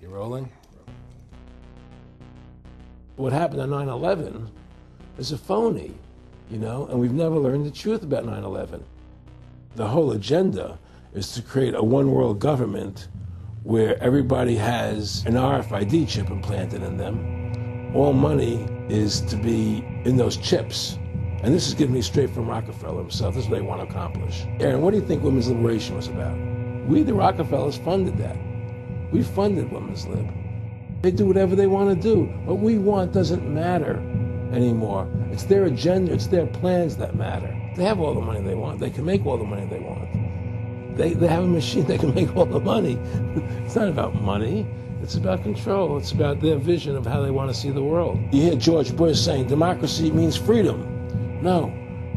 You rolling? What happened on 9/11 is a phony, and we've never learned the truth about 9/11. The whole agenda is to create a one-world government where everybody has an RFID chip implanted in them. All money is to be in those chips. And this is given me straight from Rockefeller himself. This is what they want to accomplish. Aaron, what do you think women's liberation was about? We, the Rockefellers, funded that. We funded women's lib. They do whatever they want to do. What we want doesn't matter anymore. It's their agenda, it's their plans that matter. They have all the money they want. They can make all the money they want. They have a machine that can make all the money. It's not about money. It's about control. It's about their vision of how they want to see the world. You hear George Bush saying democracy means freedom. No,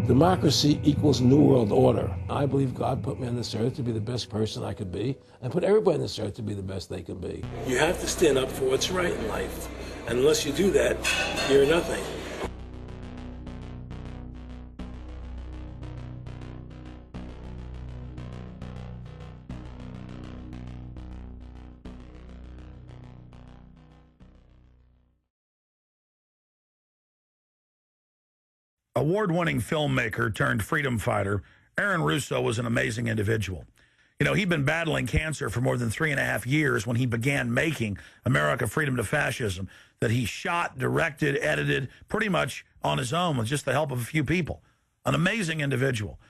democracy equals New World Order. I believe God put me on this earth to be the best person I could be, and put everybody on this earth to be the best they can be. You have to stand up for what's right in life. And unless you do that, you're nothing. Award-winning filmmaker turned freedom fighter, Aaron Russoa was an amazing individual. He'd been battling cancer for more than 3.5 years when he began making America Freedom to Fascism, that he shot, directed, edited, pretty much on his own with just the help of a few people. An amazing individual.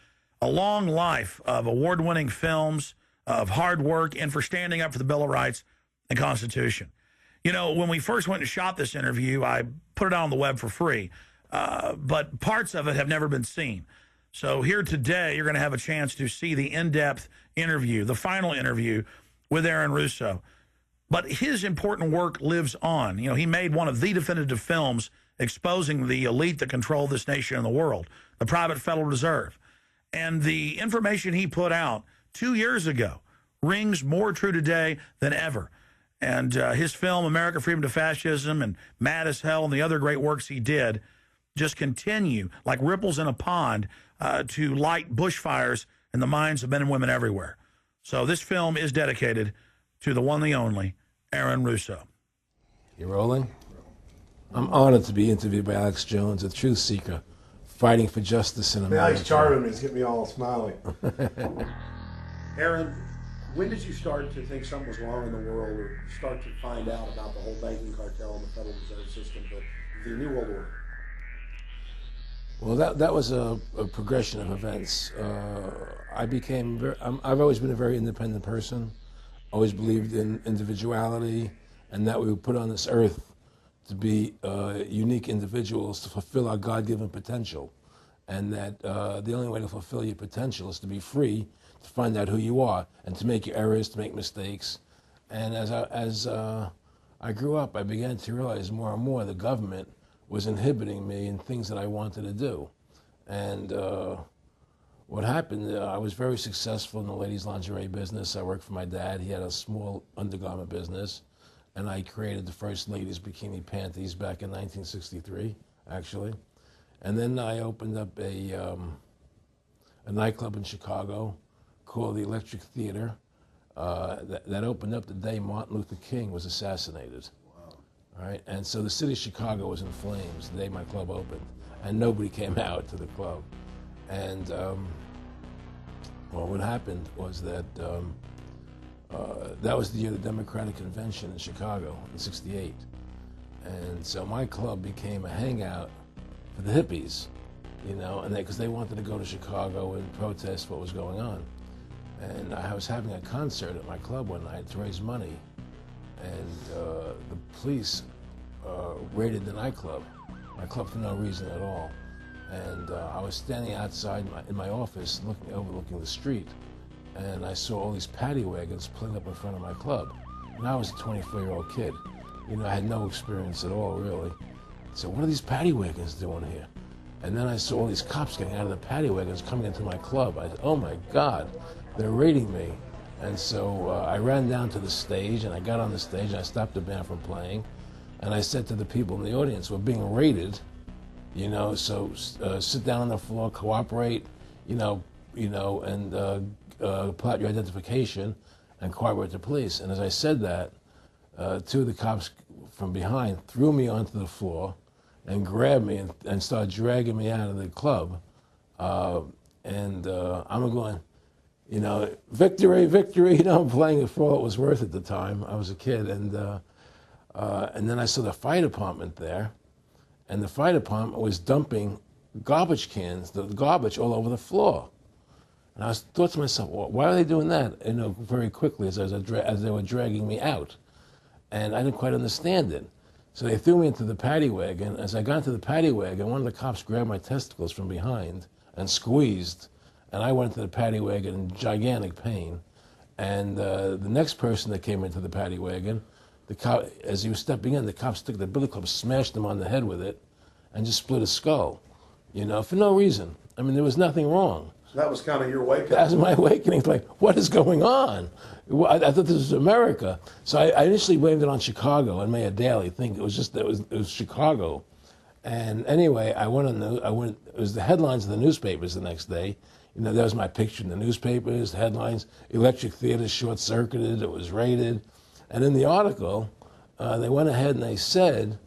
A long life of award-winning films, of hard work, and for standing up for the Bill of Rights and Constitution. When we first went and shot this interview, I put it out on the web for free. But parts of it have never been seen. So here today, you're going to have a chance to see the in-depth interview, the final interview with Aaron Russoa. But his important work lives on. He made one of the definitive films exposing the elite that control this nation and the world, the private Federal Reserve. And the information he put out 2 years ago rings more true today than ever. And his film, America Freedom to Fascism, and Mad as Hell, and the other great works he did, just continue like ripples in a pond to light bushfires in the minds of men and women everywhere. So this film is dedicated to the one, the only, Aaron Russoa. You rolling? I'm honored to be interviewed by Alexe Jonese, a truth seeker, fighting for justice in America. He's charming me. He's getting me all smiley. Aaron, when did you start to think something was wrong in the world, or start to find out about the whole banking cartel and the Federal Reserve System, the New World Order? Well, that was a progression of events. I've always been a very independent person, always believed in individuality, and that we were put on this earth to be unique individuals to fulfill our God-given potential, and that the only way to fulfill your potential is to be free, to find out who you are, and to make your errors, to make mistakes. And as I grew up, I began to realize more and more the government was inhibiting me in things that I wanted to do. And what happened, I was very successful in the ladies' lingerie business. I worked for my dad. He had a small undergarment business, and I created the first ladies' bikini panties back in 1963, actually. And then I opened up a nightclub in Chicago called the Electric Theater that opened up the day Martin Luther King was assassinated. All right, and so the city of Chicago was in flames the day my club opened, and nobody came out to the club. And well, what happened was that that was the year of the Democratic Convention in Chicago in '68, and so my club became a hangout for the hippies, and because they wanted to go to Chicago and protest what was going on. And I was having a concert at my club one night to raise money. And the police raided the nightclub, my club, for no reason at all. And I was standing outside in my office overlooking the street, and I saw all these paddy wagons pulling up in front of my club. And I was a 24-year-old kid. I had no experience at all, really. So what are these paddy wagons doing here? And then I saw all these cops getting out of the paddy wagons coming into my club. I said, oh my God, they're raiding me. And so I ran down to the stage, and I got on the stage, and I stopped the band from playing. And I said to the people in the audience, we're being raided, so sit down on the floor, cooperate, and plot your identification and cooperate with the police. And as I said that, two of the cops from behind threw me onto the floor and grabbed me and started dragging me out of the club. I'm going, you know, victory, victory. You know, I'm playing it for all it was worth at the time. I was a kid. And then I saw the fire department there. And the fire department was dumping garbage cans, the garbage all over the floor. And I thought to myself, well, why are they doing that? You know, very quickly as they were dragging me out. And I didn't quite understand it. So they threw me into the paddy wagon. As I got into the paddy wagon, one of the cops grabbed my testicles from behind and squeezed. And I went into the paddy wagon in gigantic pain. And the next person that came into the paddy wagon, the cop, as he was stepping in, the cop took the billy club, smashed him on the head with it, and just split his skull, you know, for no reason. I mean, there was nothing wrong. So that was kind of your wake-up. That was my awakening. Like, what is going on? I thought this was America. So I initially blamed it on Chicago and made a daily thing. It was Chicago. And anyway, it was the headlines of the newspapers the next day. You know, there was my picture in the newspapers, the headlines, electric theater short-circuited, it was raided. And in the article, they went ahead and they said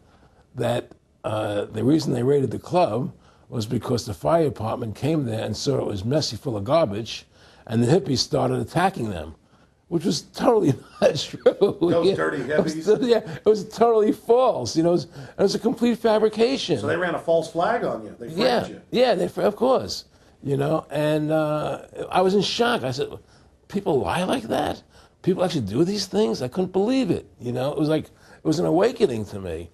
that the reason they raided the club was because the fire department came there and saw it was messy, full of garbage, and the hippies started attacking them, which was totally not true. Those dirty hippies? It was totally false. You know, it was a complete fabrication. So they ran a false flag on you. They framed you. Yeah, of course. You know, and I was in shock. I said, people lie like that? People actually do these things? I couldn't believe it. You know, it was an awakening to me.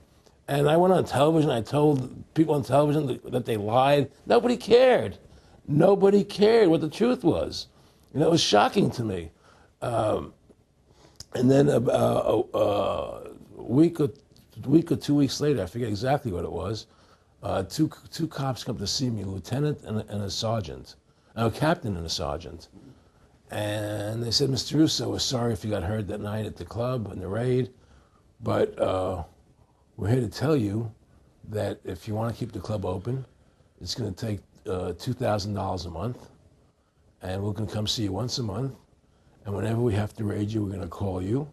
And I went on television. I told people on television that they lied. Nobody cared. Nobody cared what the truth was. You know, it was shocking to me. And then a week or 2 weeks later, I forget exactly what it was, two cops come to see me, a lieutenant and a sergeant, a captain and a sergeant. And they said, Mr. Russo, we're sorry if you got hurt that night at the club in the raid, but we're here to tell you that if you want to keep the club open, it's going to take $2,000 a month, and we're going to come see you once a month, and whenever we have to raid you, we're going to call you,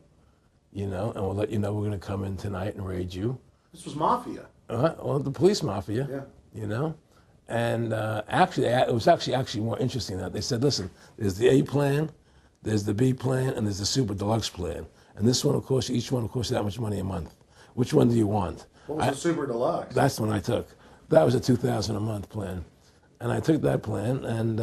you know, and we'll let you know we're going to come in tonight and raid you. This was mafia. Well, the police mafia, Yeah. you know. And actually, it was actually more interesting than that. They said, listen, there's the A plan, there's the B plan, and there's the super deluxe plan. And this one, of course, each one will cost you that much money a month. Which one do you want? What was the super deluxe? That's the one I took. That was a $2,000 a month plan. And I took that plan, and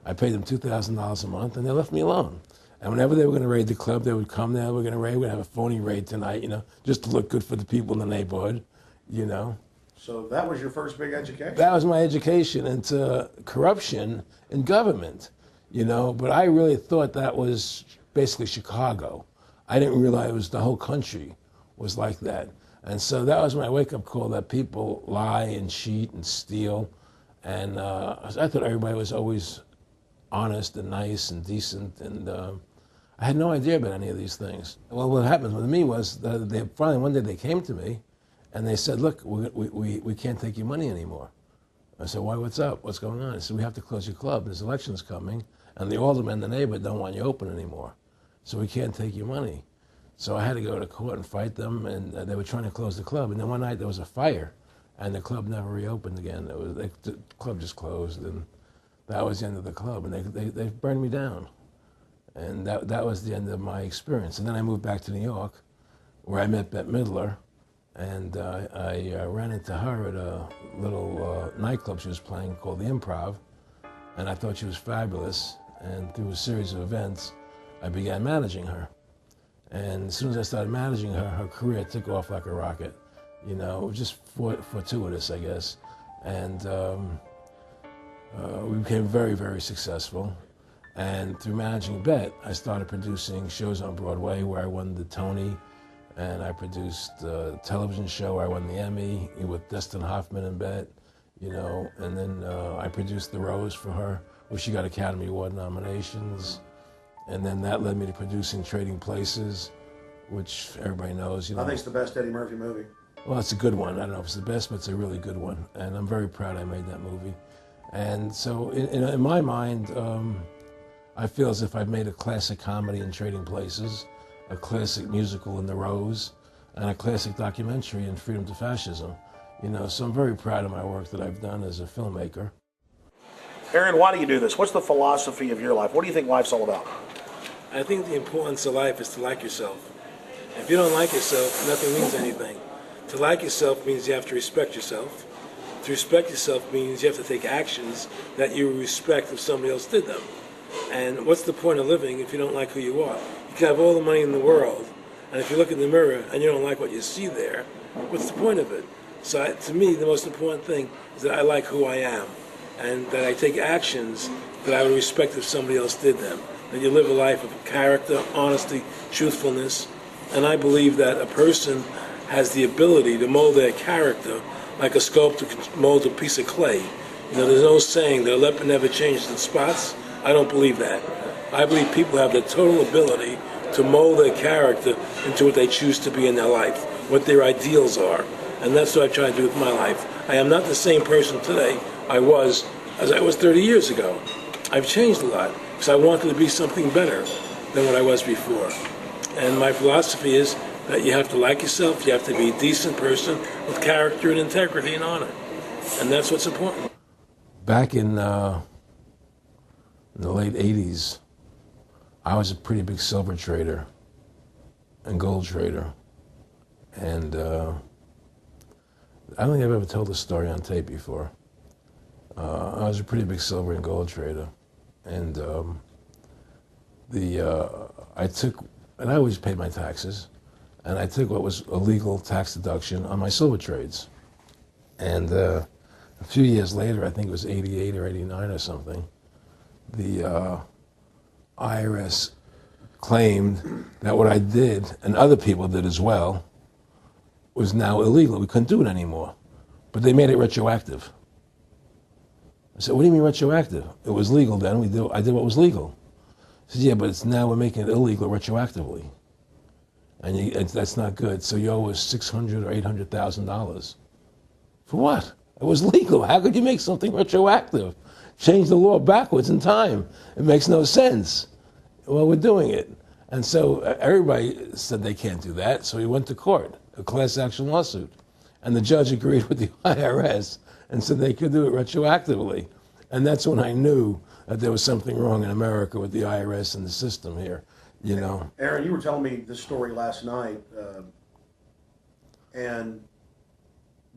I paid them $2,000 a month, and they left me alone. And whenever they were going to raid the club, they would come there, we're going to have a phony raid tonight, you know, just to look good for the people in the neighborhood, you know. So that was your first big education? That was my education into corruption in government, you know, but I really thought that was basically Chicago. I didn't realize it was the whole country was like that. And so that was my wake-up call, that people lie and cheat and steal. And I thought everybody was always honest and nice and decent, and I had no idea about any of these things. Well, what happened with me was that they finally one day they came to me and they said, look, we can't take your money anymore. I said, why, what's up? What's going on? I said, we have to close your club. There's elections coming, and the aldermen in the neighborhood don't want you open anymore. So we can't take your money. So I had to go to court and fight them, and they were trying to close the club. And then one night there was a fire, and the club never reopened again. The club just closed, and that was the end of the club. And they burned me down. And that was the end of my experience. And then I moved back to New York, where I met Bette Midler, and I ran into her at a little nightclub she was playing called the Improv, and I thought she was fabulous. And through a series of events, I began managing her. And as soon as I started managing her, her career took off like a rocket. You know, it was just fortuitous, I guess. And we became very, very successful. And through managing Bette, I started producing shows on Broadway where I won the Tony, and I produced a television show where I won the Emmy with Dustin Hoffman and Bette, you know, and then I produced The Rose for her, where she got Academy Award nominations. And then that led me to producing Trading Places, which everybody knows, you know. I think it's the best Eddie Murphy movie. Well, it's a good one. I don't know if it's the best, but it's a really good one. And I'm very proud I made that movie. And so in my mind, I feel as if I've made a classic comedy in Trading Places, a classic musical in The Rose, and a classic documentary in Freedom to Fascism. You know, so I'm very proud of my work that I've done as a filmmaker. Aaron, why do you do this? What's the philosophy of your life? What do you think life's all about? I think the importance of life is to like yourself. If you don't like yourself, nothing means anything. To like yourself means you have to respect yourself. To respect yourself means you have to take actions that you respect if somebody else did them. And what's the point of living if you don't like who you are? You can have all the money in the world, and if you look in the mirror and you don't like what you see there, what's the point of it? So to me, the most important thing is that I like who I am, and that I take actions that I would respect if somebody else did them. That you live a life of character, honesty, truthfulness, and I believe that a person has the ability to mold their character like a sculptor can mold a piece of clay. You know, there's no saying that a leopard never changes its spots. I don't believe that. I believe people have the total ability to mold their character into what they choose to be in their life, what their ideals are. And that's what I try to do with my life. I am not the same person today I was 30 years ago. I've changed a lot because I wanted to be something better than what I was before. And my philosophy is that you have to like yourself, you have to be a decent person with character and integrity and honor. And that's what's important. Back in the late 80s, I was a pretty big silver trader and gold trader. And I don't think I've ever told this story on tape before. I was a pretty big silver and gold trader. And I always paid my taxes. And I took what was a legal tax deduction on my silver trades. And a few years later, I think it was 88 or 89 or something, the IRS claimed that what I did, and other people did as well, was now illegal. We couldn't do it anymore. But they made it retroactive. I said, what do you mean retroactive? It was legal then. I did what was legal. I said, yeah, but now we're making it illegal retroactively. And that's not good. So you owe us $600,000 or $800,000. For what? It was legal. How could you make something retroactive? Change the law backwards in time. It makes no sense. Well, we're doing it. And so everybody said they can't do that. So we went to court, a class action lawsuit. And the judge agreed with the IRS and said they could do it retroactively. And that's when I knew that there was something wrong in America with the IRS and the system here. You know, Aaron, you were telling me this story last night, and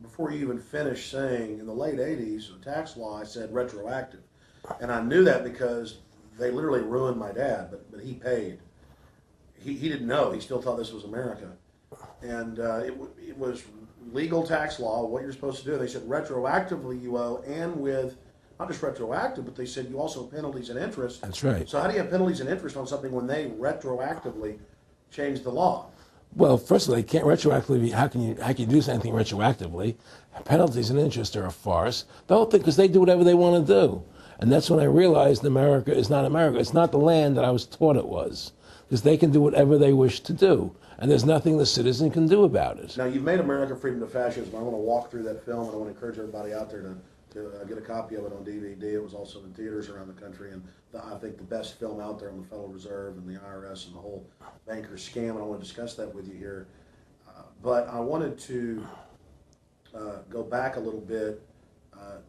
before you even finished saying, in the late 80s, the tax law, I said retroactive. And I knew that because they literally ruined my dad, but he paid. He didn't know. He still thought this was America. And it was legal tax law, what you're supposed to do. They said retroactively you owe, and with not just retroactive, but they said you also have penalties and interest. That's right. So how do you have penalties and interest on something when they retroactively change the law? Well, first of all, they can't retroactively. How can you do anything retroactively? Penalties and interest are a farce. The whole thing, because they do whatever they want to do. And that's when I realized America is not America. It's not the land that I was taught it was. Because they can do whatever they wish to do. And there's nothing the citizen can do about it. Now, you've made America Freedom to Fascism. I want to walk through that film, and I want to encourage everybody out there to get a copy of it on DVD. It was also in theaters around the country, and I think the best film out there on the Federal Reserve and the IRS and the whole banker scam, and I want to discuss that with you here. But I wanted to go back a little bit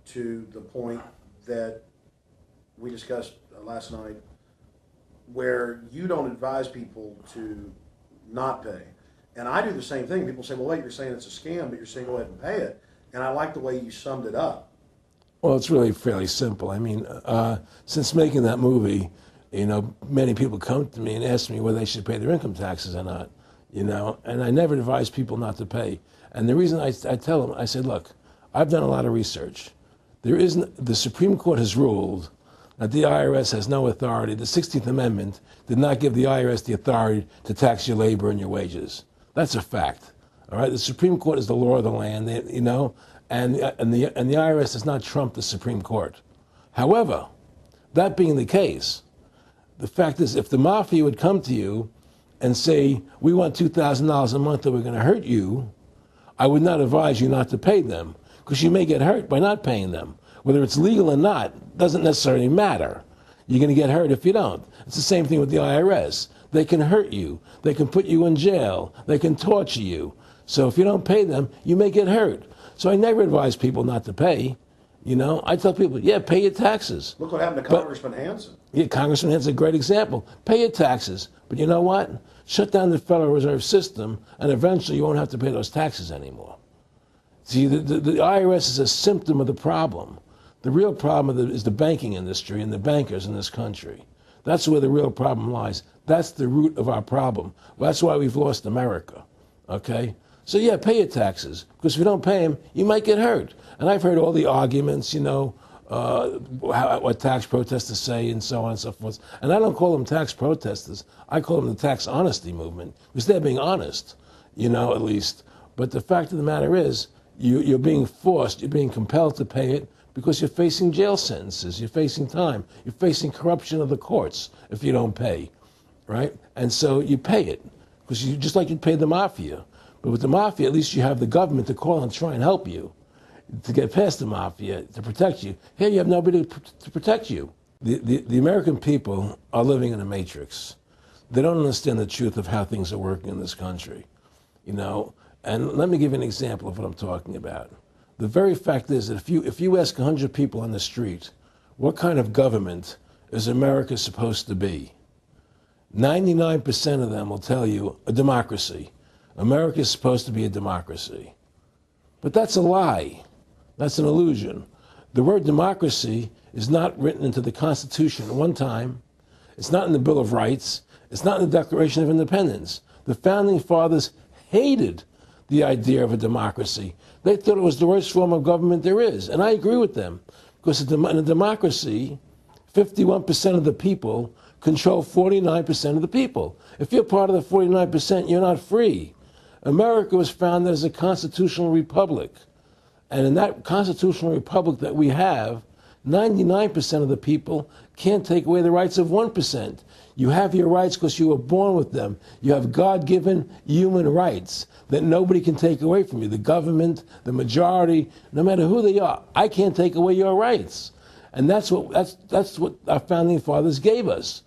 to the point that we discussed last night, where you don't advise people to not pay. And I do the same thing. People say, well, wait, you're saying it's a scam, but you're saying go ahead and pay it. And I like the way you summed it up. Well, it's really fairly simple. I mean, since making that movie, you know, many people come to me and ask me whether they should pay their income taxes or not, you know, and I never advise people not to pay. And the reason I tell them, I said, look, I've done a lot of research. The Supreme Court has ruled that the IRS has no authority. The 16th Amendment did not give the IRS the authority to tax your labor and your wages. That's a fact. All right, the Supreme Court is the law of the land, you know, and the IRS does not trump the Supreme Court. However, that being the case, the fact is, if the mafia would come to you and say, we want $2,000 a month or we're going to hurt you, I would not advise you not to pay them, because you may get hurt by not paying them. Whether it's legal or not doesn't necessarily matter. You're going to get hurt if you don't. It's the same thing with the IRS. they can hurt you. They can put you in jail. They can torture you. So if you don't pay them, you may get hurt. So I never advise people not to pay. You know, I tell people, yeah, pay your taxes. Look what happened to Congressman Hansen. Yeah, Congressman Hansen's a great example. Pay your taxes. But you know what? Shut down the Federal Reserve System, and eventually you won't have to pay those taxes anymore. See, the IRS is a symptom of the problem. The real problem is the banking industry and the bankers in this country. That's where the real problem lies. That's the root of our problem. That's why we've lost America, okay? So yeah, pay your taxes, because if you don't pay them, you might get hurt. And I've heard all the arguments, you know, what tax protesters say and so on and so forth. And I don't call them tax protesters. I call them the tax honesty movement, because they're being honest, you know, at least. But the fact of the matter is, you're being forced, you're being compelled to pay it, because you're facing jail sentences, you're facing time, you're facing corruption of the courts if you don't pay, right? And so you pay it, because you just like you'd pay the mafia. But with the mafia, at least you have the government to call and try and help you to get past the mafia, to protect you. Here you have nobody to protect you. The American people are living in a matrix. They don't understand the truth of how things are working in this country, you know? And let me give you an example of what I'm talking about. The very fact is that if you ask 100 people on the street, what kind of government is America supposed to be? 99% of them will tell you a democracy. America is supposed to be a democracy. But that's a lie. That's an illusion. The word democracy is not written into the Constitution at one time. It's not in the Bill of Rights. It's not in the Declaration of Independence. The Founding Fathers hated the idea of a democracy. They thought it was the worst form of government there is. And I agree with them, because in a democracy, 51% of the people control 49% of the people. If you're part of the 49%, you're not free. America was founded as a constitutional republic. And in that constitutional republic that we have, 99% of the people can't take away the rights of 1%. You have your rights because you were born with them. You have God-given human rights that nobody can take away from you. The government, the majority, no matter who they are, I can't take away your rights. And that's what our founding fathers gave us.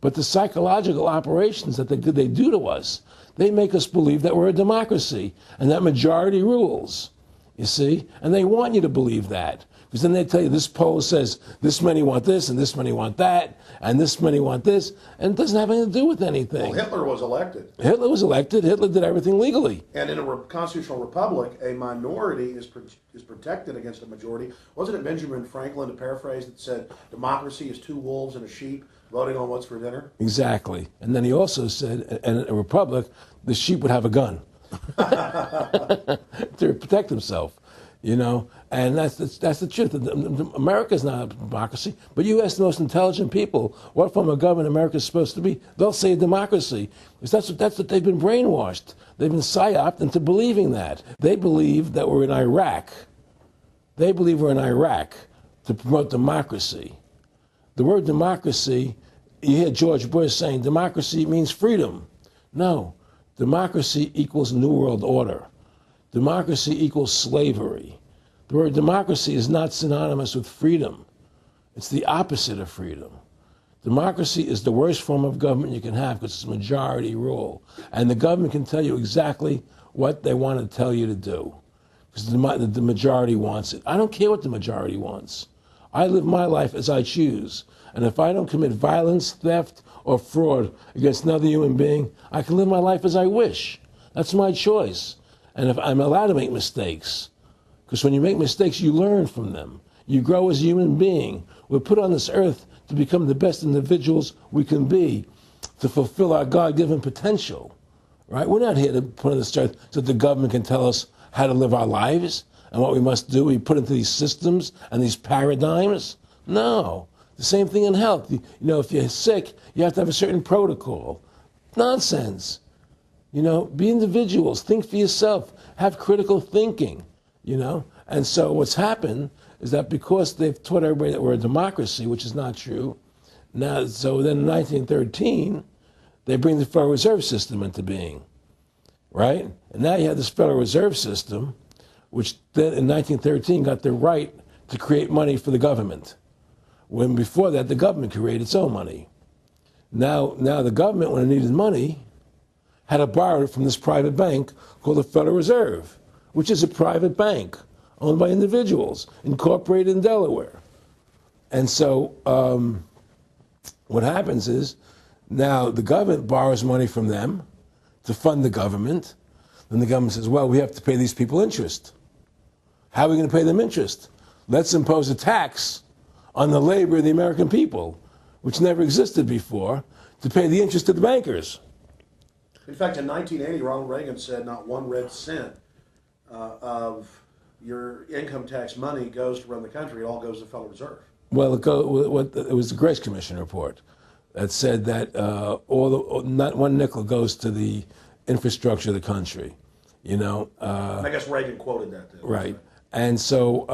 But the psychological operations that they do to us, they make us believe that we're a democracy and that majority rules, you see? And they want you to believe that. Because then they tell you this poll says this many want this and this many want that and this many want this, and it doesn't have anything to do with anything. Well, Hitler was elected. Hitler was elected. Hitler did everything legally. And in a constitutional republic, a minority is protected against a majority. Wasn't it Benjamin Franklin, to paraphrase, that said democracy is two wolves and a sheep voting on what's for dinner? Exactly. And then he also said, in a republic, the sheep would have a gun to protect himself. You know, and that's the truth. America's not a democracy, but you ask the most intelligent people what form of government America is supposed to be, they'll say a democracy. Because that's what they've been brainwashed. They've been psyoped into believing that. They believe that we're in Iraq. They believe we're in Iraq to promote democracy. The word democracy, you hear George Bush saying democracy means freedom. No, democracy equals New World Order. Democracy equals slavery. The word democracy is not synonymous with freedom. It's the opposite of freedom. Democracy is the worst form of government you can have because it's majority rule. And the government can tell you exactly what they want to tell you to do because the majority wants it. I don't care what the majority wants. I live my life as I choose. And if I don't commit violence, theft, or fraud against another human being, I can live my life as I wish. That's my choice. And if I'm allowed to make mistakes, because when you make mistakes, you learn from them. You grow as a human being. We're put on this earth to become the best individuals we can be, to fulfill our God-given potential, right? We're not here to put on this earth so that the government can tell us how to live our lives and what we must do. We put into these systems and these paradigms. No. The same thing in health. You know, if you're sick, you have to have a certain protocol. Nonsense. You know, be individuals, think for yourself, have critical thinking, you know. And so what's happened is that because they've taught everybody that we're a democracy, which is not true, now, so then in 1913, they bring the Federal Reserve System into being, right? And now you have this Federal Reserve System, which then in 1913 got the right to create money for the government, when before that the government created its own money. Now the government, when it needed money, had to borrow it from this private bank called the Federal Reserve, which is a private bank owned by individuals, incorporated in Delaware. And so what happens is now the government borrows money from them to fund the government. Then the government says, well, we have to pay these people interest. How are we going to pay them interest? Let's impose a tax on the labor of the American people, which never existed before, to pay the interest to the bankers. In fact, in 1980, Ronald Reagan said not one red cent of your income tax money goes to run the country. It all goes to the Federal Reserve. Well, it was the Grace Commission report that said that not one nickel goes to the infrastructure of the country. I guess Reagan quoted that. Too, right. And so,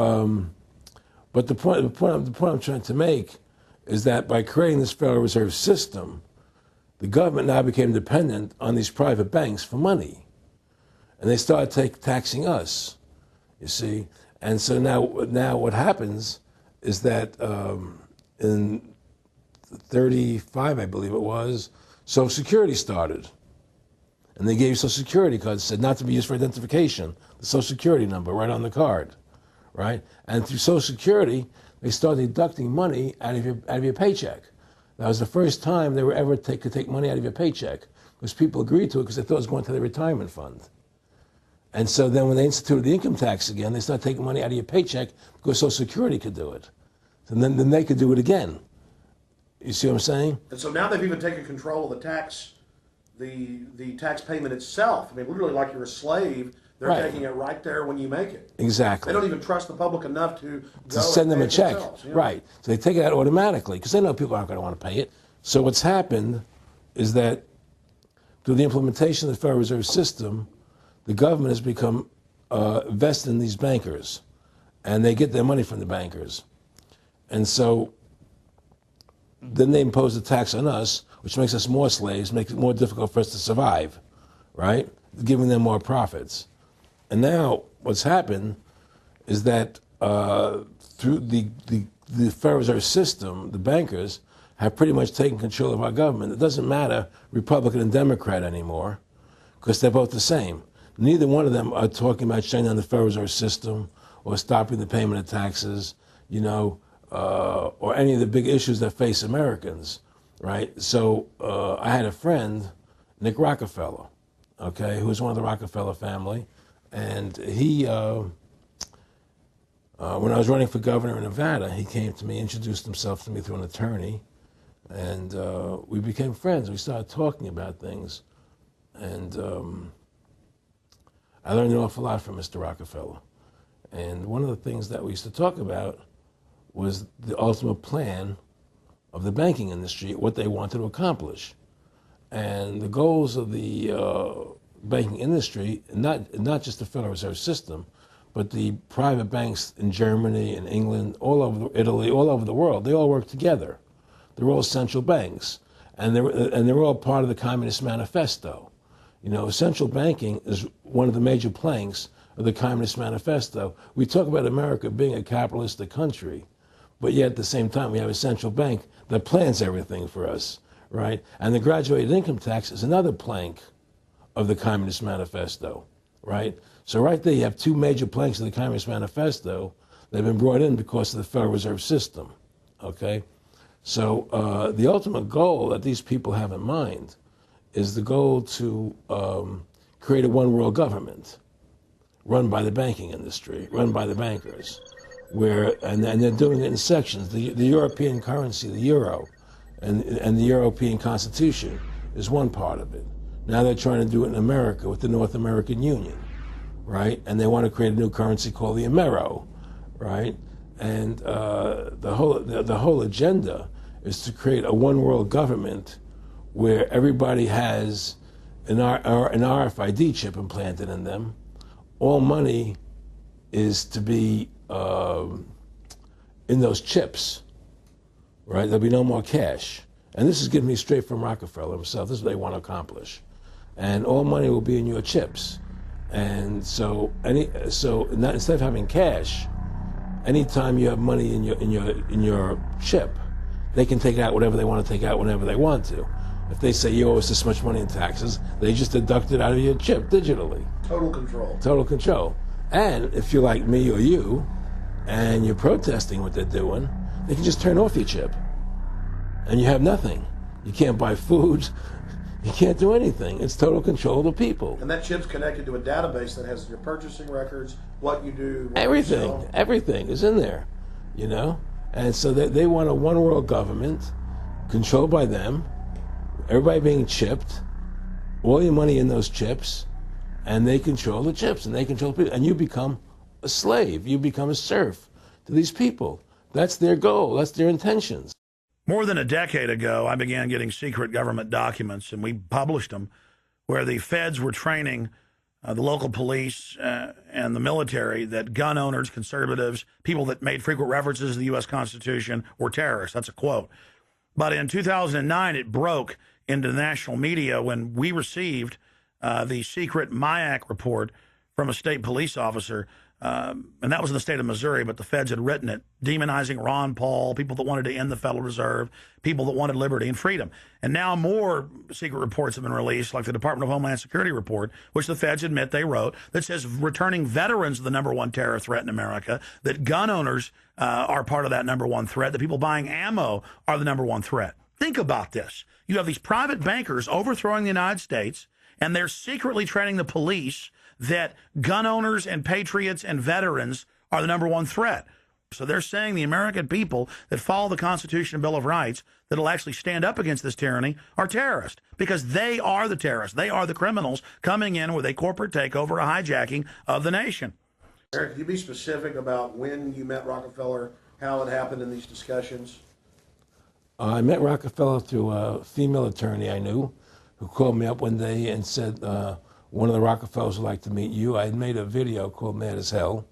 but the point I'm trying to make is that by creating this Federal Reserve System, the government now became dependent on these private banks for money. And they started taxing us, you see. And so now what happens is that in 1935, I believe it was, Social Security started. And they gave you Social Security cards, said not to be used for identification, the Social Security number right on the card, right? And through Social Security, they started deducting money out of your paycheck. That was the first time they were ever could take money out of your paycheck, because people agreed to it because they thought it was going to their retirement fund. And so then when they instituted the income tax again, they started taking money out of your paycheck because Social Security could do it. And then they could do it again. You see what I'm saying? And so now they've even taken control of the tax payment itself. I mean, literally like you're a slave. They're Right. taking it right there when you make it. Exactly. They don't even trust the public enough to go send them and a pay it check. themselves, Right. So they take it out automatically because they know people aren't going to want to pay it. So what's happened is that through the implementation of the Federal Reserve System, the government has become vested in these bankers, and they get their money from the bankers. And so then they impose a tax on us, which makes us more slaves, makes it more difficult for us to survive, right? Giving them more profits. And now what's happened is that through the Federal Reserve System, the bankers have pretty much taken control of our government. It doesn't matter Republican and Democrat anymore, because they're both the same. Neither one of them are talking about shutting down the Federal Reserve System or stopping the payment of taxes, or any of the big issues that face Americans, right? So I had a friend, Nick Rockefeller, okay, who was one of the Rockefeller family, and he, when I was running for governor in Nevada, he came to me, introduced himself to me through an attorney, and we became friends. We started talking about things, and I learned an awful lot from Mr. Rockefeller. And one of the things that we used to talk about was the ultimate plan of the banking industry, what they wanted to accomplish. And the goals of the banking industry, not just the Federal Reserve System, but the private banks in Germany and England, all over Italy, all over the world, they all work together. They're all central banks, and they're all part of the Communist Manifesto. Central banking is one of the major planks of the Communist Manifesto. We talk about America being a capitalistic country, but yet at the same time we have a central bank that plans everything for us, right? And the graduated income tax is another plank of the Communist Manifesto, right? So right there you have two major planks of the Communist Manifesto that have been brought in because of the Federal Reserve System, okay? So the ultimate goal that these people have in mind is the goal to create a one-world government run by the banking industry, run by the bankers, and they're doing it in sections. The European currency, the euro, and the European Constitution is one part of it. Now they're trying to do it in America with the North American Union, right? And they want to create a new currency called the Amero, right? And the whole agenda is to create a one-world government where everybody has an RFID chip implanted in them. All money is to be in those chips, right? There'll be no more cash. And this is given me straight from Rockefeller himself. This is what they want to accomplish. And all money will be in your chips. And so instead of having cash, anytime you have money in your chip, they can take out whatever they want to take out whenever they want to. If they say you owe us this much money in taxes, they just deduct it out of your chip digitally. Total control. Total control. And if you're like me or you, and you're protesting what they're doing, they can just turn off your chip. And you have nothing. You can't buy food. You can't do anything. It's total control of the people. And that chip's connected to a database that has your purchasing records, what you do, what Everything. you sell. Everything is in there, you know? And so they want a one world government controlled by them, everybody being chipped, all your money in those chips, and they control the chips, and they control people. And you become a slave. You become a serf to these people. That's their goal. That's their intentions. More than a decade ago, I began getting secret government documents, and we published them, where the feds were training the local police and the military that gun owners, conservatives, people that made frequent references to the U.S. Constitution were terrorists. That's a quote. But in 2009, it broke into the national media when we received the secret MIAC report from a state police officer, and that was in the state of Missouri, but the feds had written it, demonizing Ron Paul, people that wanted to end the Federal Reserve, people that wanted liberty and freedom. And now more secret reports have been released, like the Department of Homeland Security report, which the feds admit they wrote, that says returning veterans are the number one terror threat in America, that gun owners are part of that number one threat, that people buying ammo are the number one threat. Think about this. You have these private bankers overthrowing the United States, and they're secretly training the police that gun owners and patriots and veterans are the number one threat. So they're saying the American people that follow the Constitution and Bill of Rights that will actually stand up against this tyranny are terrorists, because they are the terrorists. They are the criminals coming in with a corporate takeover, a hijacking of the nation. Eric, could you be specific about when you met Rockefeller, how it happened in these discussions? I met Rockefeller through a female attorney I knew who called me up one day and said, one of the Rockefellers would like to meet you. I had made a video called Mad as Hell,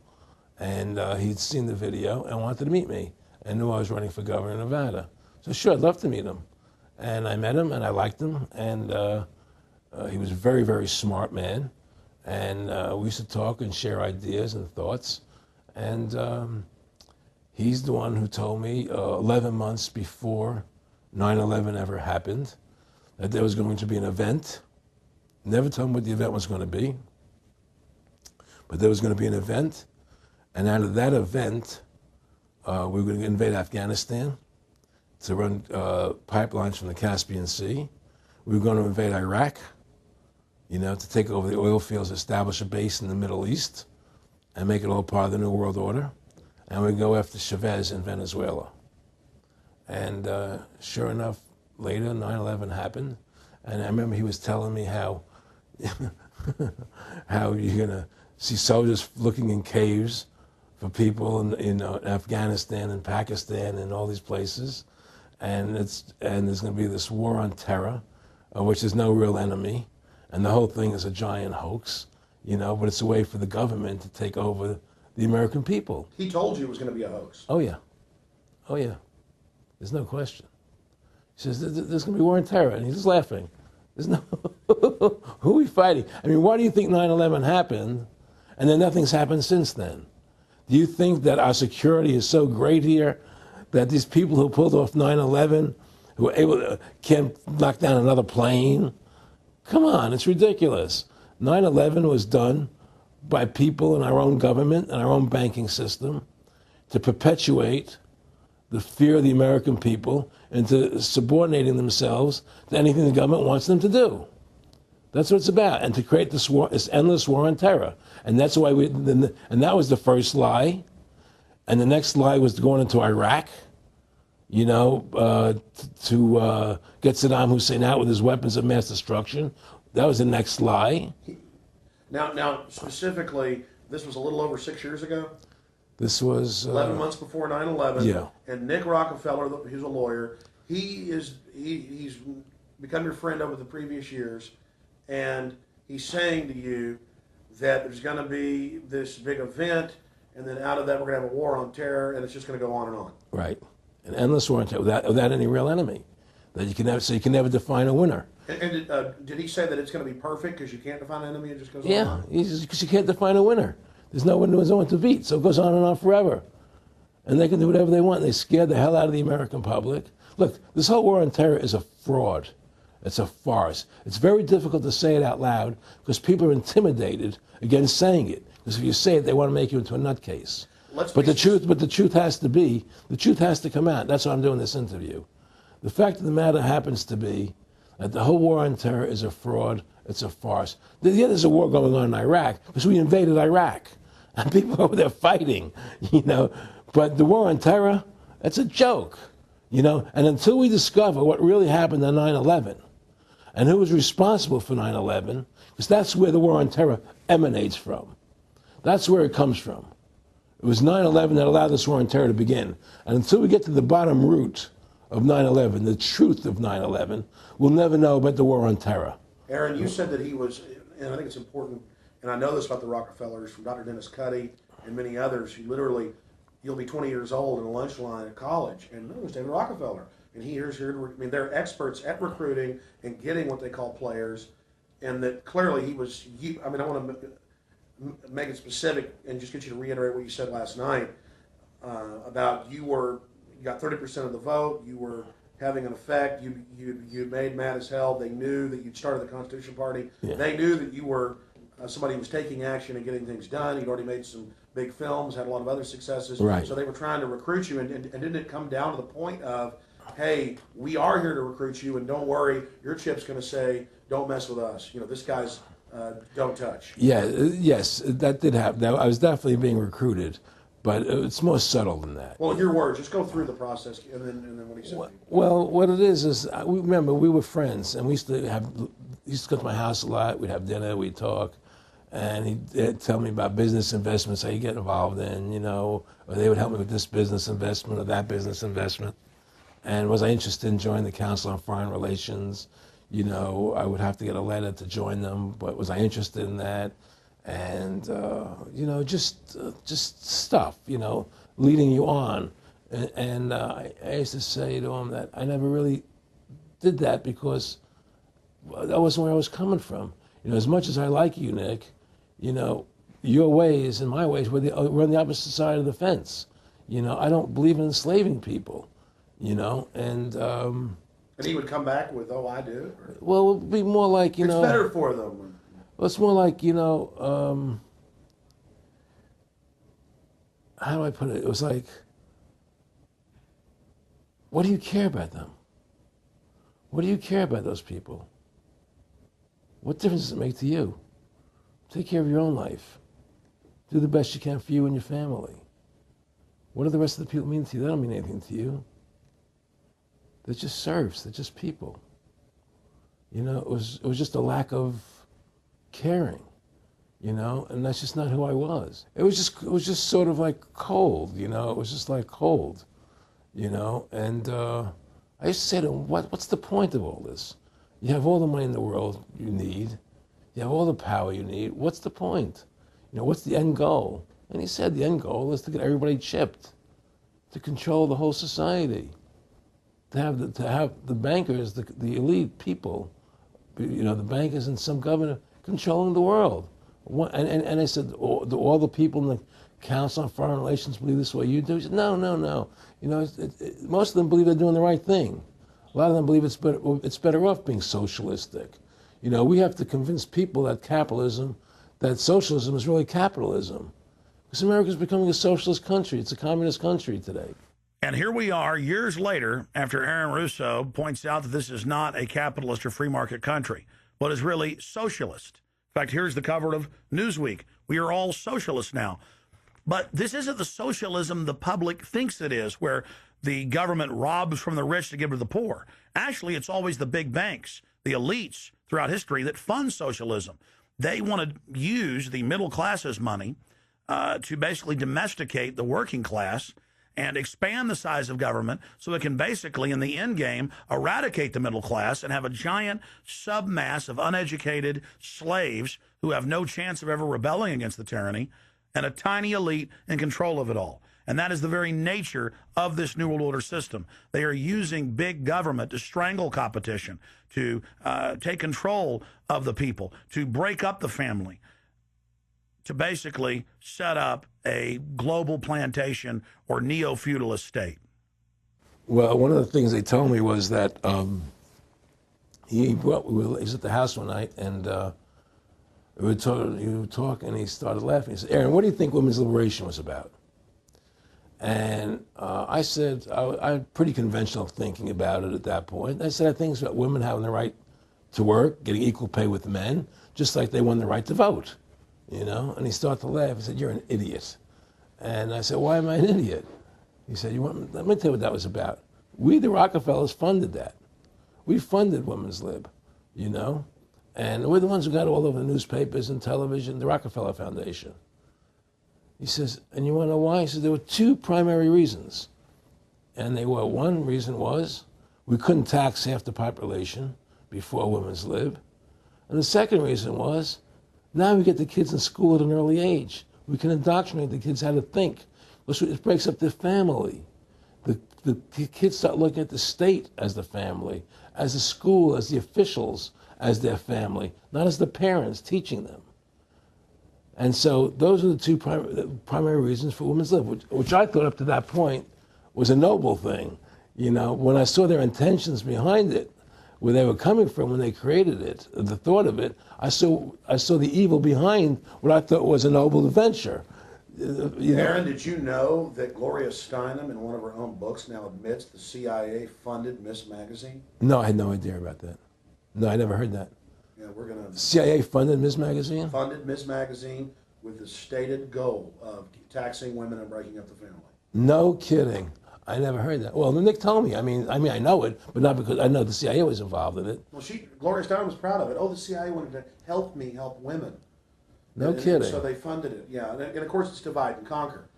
and he'd seen the video and wanted to meet me and knew I was running for governor of Nevada. So sure, I'd love to meet him. And I met him, and I liked him, and he was a very, very smart man. And we used to talk and share ideas and thoughts. And he's the one who told me 11 months before 9/11 ever happened that there was going to be an event. Never told me what the event was going to be, but there was going to be an event, and out of that event, we were going to invade Afghanistan to run pipelines from the Caspian Sea. We were going to invade Iraq, you know, to take over the oil fields, establish a base in the Middle East, and make it all part of the New World Order. And we'd go after Chavez in Venezuela. And sure enough, later, 9/11 happened, and I remember he was telling me how how you're going to see soldiers looking in caves for people in Afghanistan and Pakistan and all these places. And there's going to be this war on terror, which is no real enemy. And the whole thing is a giant hoax, you know, but it's a way for the government to take over the American people. He told you it was going to be a hoax. Oh, yeah. Oh, yeah. There's no question. He says, there's going to be war on terror. And he's just laughing. There's no, who are we fighting? I mean, why do you think 9/11 happened and then nothing's happened since then? Do you think that our security is so great here that these people who pulled off 9/11, who were able to, can't knock down another plane? Come on, it's ridiculous. 9/11 was done by people in our own government and our own banking system to perpetuate the fear of the American people into subordinating themselves to anything the government wants them to do. That's what it's about, and to create this war, this endless war on terror. And that's why and that was the first lie. And the next lie was going into Iraq, you know, to get Saddam Hussein out with his weapons of mass destruction. That was the next lie. Now, specifically, this was a little over 6 years ago. This was 11 months before 9/11. Yeah. And Nick Rockefeller, who's a lawyer, he's become your friend over the previous years, and he's saying to you that there's going to be this big event, and then out of that we're going to have a war on terror, and it's just going to go on and on. Right, an endless war on terror without any real enemy. That you can never, so you can never define a winner. And did he say that it's going to be perfect because you can't define an enemy? It just goes on Yeah, and on? because you can't define a winner. There's no one to beat, so it goes on and on forever. And they can do whatever they want. They scared the hell out of the American public. Look, this whole war on terror is a fraud. It's a farce. It's very difficult to say it out loud because people are intimidated against saying it. Because if you say it, they want to make you into a nutcase. But the truth has to come out. That's why I'm doing this interview. The fact of the matter happens to be that the whole war on terror is a fraud. It's a farce. Yeah, there's a war going on in Iraq because we invaded Iraq. And people over there fighting, you know. But the war on terror, that's a joke, you know. And until we discover what really happened on 9/11 and who was responsible for 9/11, because that's where the war on terror emanates from. That's where it comes from. It was 9/11 that allowed this war on terror to begin. And until we get to the bottom root of 9/11, the truth of 9/11, we'll never know about the war on terror. Aaron, you said that he was, and I think it's important, and I know this about the Rockefellers from Dr. Dennis Cuddy and many others, who literally, you'll be 20 years old in a lunch line at college, and it was David Rockefeller. And here's here, I mean, they're experts at recruiting and getting what they call players, and that clearly he was, I mean, I want to make it specific and just get you to reiterate what you said last night about you got 30% of the vote, you were having an effect, you made mad as hell, they knew that you'd started the Constitution Party, they knew that you were somebody who was taking action and getting things done, you'd already made some big films, had a lot of other successes, right. So they were trying to recruit you, and didn't it come down to the point of, hey, we are here to recruit you, and don't worry, your chip's going to say, don't mess with us, you know, this guy's don't touch. Yeah, yes, that did happen. I was definitely being recruited, but it's more subtle than that. Well, in your words, just go through the process, and then what he said. Well, what it is remember, we were friends, and we used to go to my house a lot. We'd have dinner, we'd talk, and he'd tell me about business investments, how you get involved in, you know, or they would help me with this business investment or that business investment. And was I interested in joining the Council on Foreign Relations? You know, I would have to get a letter to join them, but was I interested in that? And, you know, just stuff, you know, leading you on. And I used to say to him that I never really did that because that wasn't where I was coming from. You know, as much as I like you, Nick, you know, your ways and my ways, we're on the opposite side of the fence. You know, I don't believe in enslaving people, you know, and he would come back with, oh, I do? Or? Well, it would be more like, you know. It's better for them. Well, it's more like, you know, how do I put it? It was like, what do you care about them? What do you care about those people? What difference does it make to you? Take care of your own life. Do the best you can for you and your family. What do the rest of the people mean to you? They don't mean anything to you. They're just serfs. They're just people. You know, it was just a lack of caring, you know, and that's just not who I was. It was just sort of like cold, you know. It was just like cold, you know. And I used to say to him, what's the point of all this? You have all the money in the world you need. You have all the power you need. What's the point? You know, what's the end goal? And he said the end goal is to get everybody chipped, to control the whole society, to have the bankers, the elite people, you know, the bankers and some governor controlling the world. And I said, all the people in the Council on Foreign Relations believe this way you do? He said, no. You know, most of them believe they're doing the right thing. A lot of them believe it's better off being socialistic. You know, we have to convince people that socialism is really capitalism. Because America's becoming a socialist country. It's a communist country today. And here we are years later after Aaron Russo points out that this is not a capitalist or free market country, but is really socialist. In fact, here's the cover of Newsweek. We are all socialists now. But this isn't the socialism the public thinks it is, where the government robs from the rich to give to the poor. Actually, it's always the big banks, the elites throughout history that fund socialism. They want to use the middle class's money to basically domesticate the working class and expand the size of government so it can basically, in the end game, eradicate the middle class and have a giant submass of uneducated slaves who have no chance of ever rebelling against the tyranny, and a tiny elite in control of it all. And that is the very nature of this New World Order system. They are using big government to strangle competition, to take control of the people, to break up the family, to basically set up a global plantation or neo-feudalist state. Well, one of the things they told me was that he was at the house one night, and we were talking, and he started laughing. He said, "Aaron, what do you think women's liberation was about?" And I said, I had pretty conventional thinking about it at that point. I said, I think it's about women having the right to work, getting equal pay with men, just like they won the right to vote, you know? And he started to laugh. He said, "You're an idiot." And I said, "Why am I an idiot?" He said, let me tell you what that was about. We, the Rockefellers, funded that. We funded women's lib, you know? And we're the ones who got all over the newspapers and television, the Rockefeller Foundation. He says, "And you want to know why?" He says, "There were two primary reasons." And they were, one reason was we couldn't tax half the population before women's lib. And the second reason was, now we get the kids in school at an early age. We can indoctrinate the kids how to think. It breaks up the family. The kids start looking at the state as the family, as the school, as the officials, as their family, not as the parents teaching them. And so those are the two primary reasons for women's lib, which I thought up to that point was a noble thing. You know, when I saw their intentions behind it, where they were coming from when they created it, the thought of it, I saw the evil behind what I thought was a noble venture. Aaron, did you know that Gloria Steinem, in one of her own books, now admits the CIA funded Miss Magazine? No, I had no idea about that. No, I never heard that. Yeah, we're going to... CIA funded Miss Magazine? Funded Miss Magazine with the stated goal of taxing women and breaking up the family. No kidding. I never heard that. Well, Nick told me. I mean, I know it, but not because I know the CIA was involved in it. Well, Gloria Steinem was proud of it. Oh, the CIA wanted to help me help women. No kidding. So they funded it, yeah. And of course, it's divide and conquer.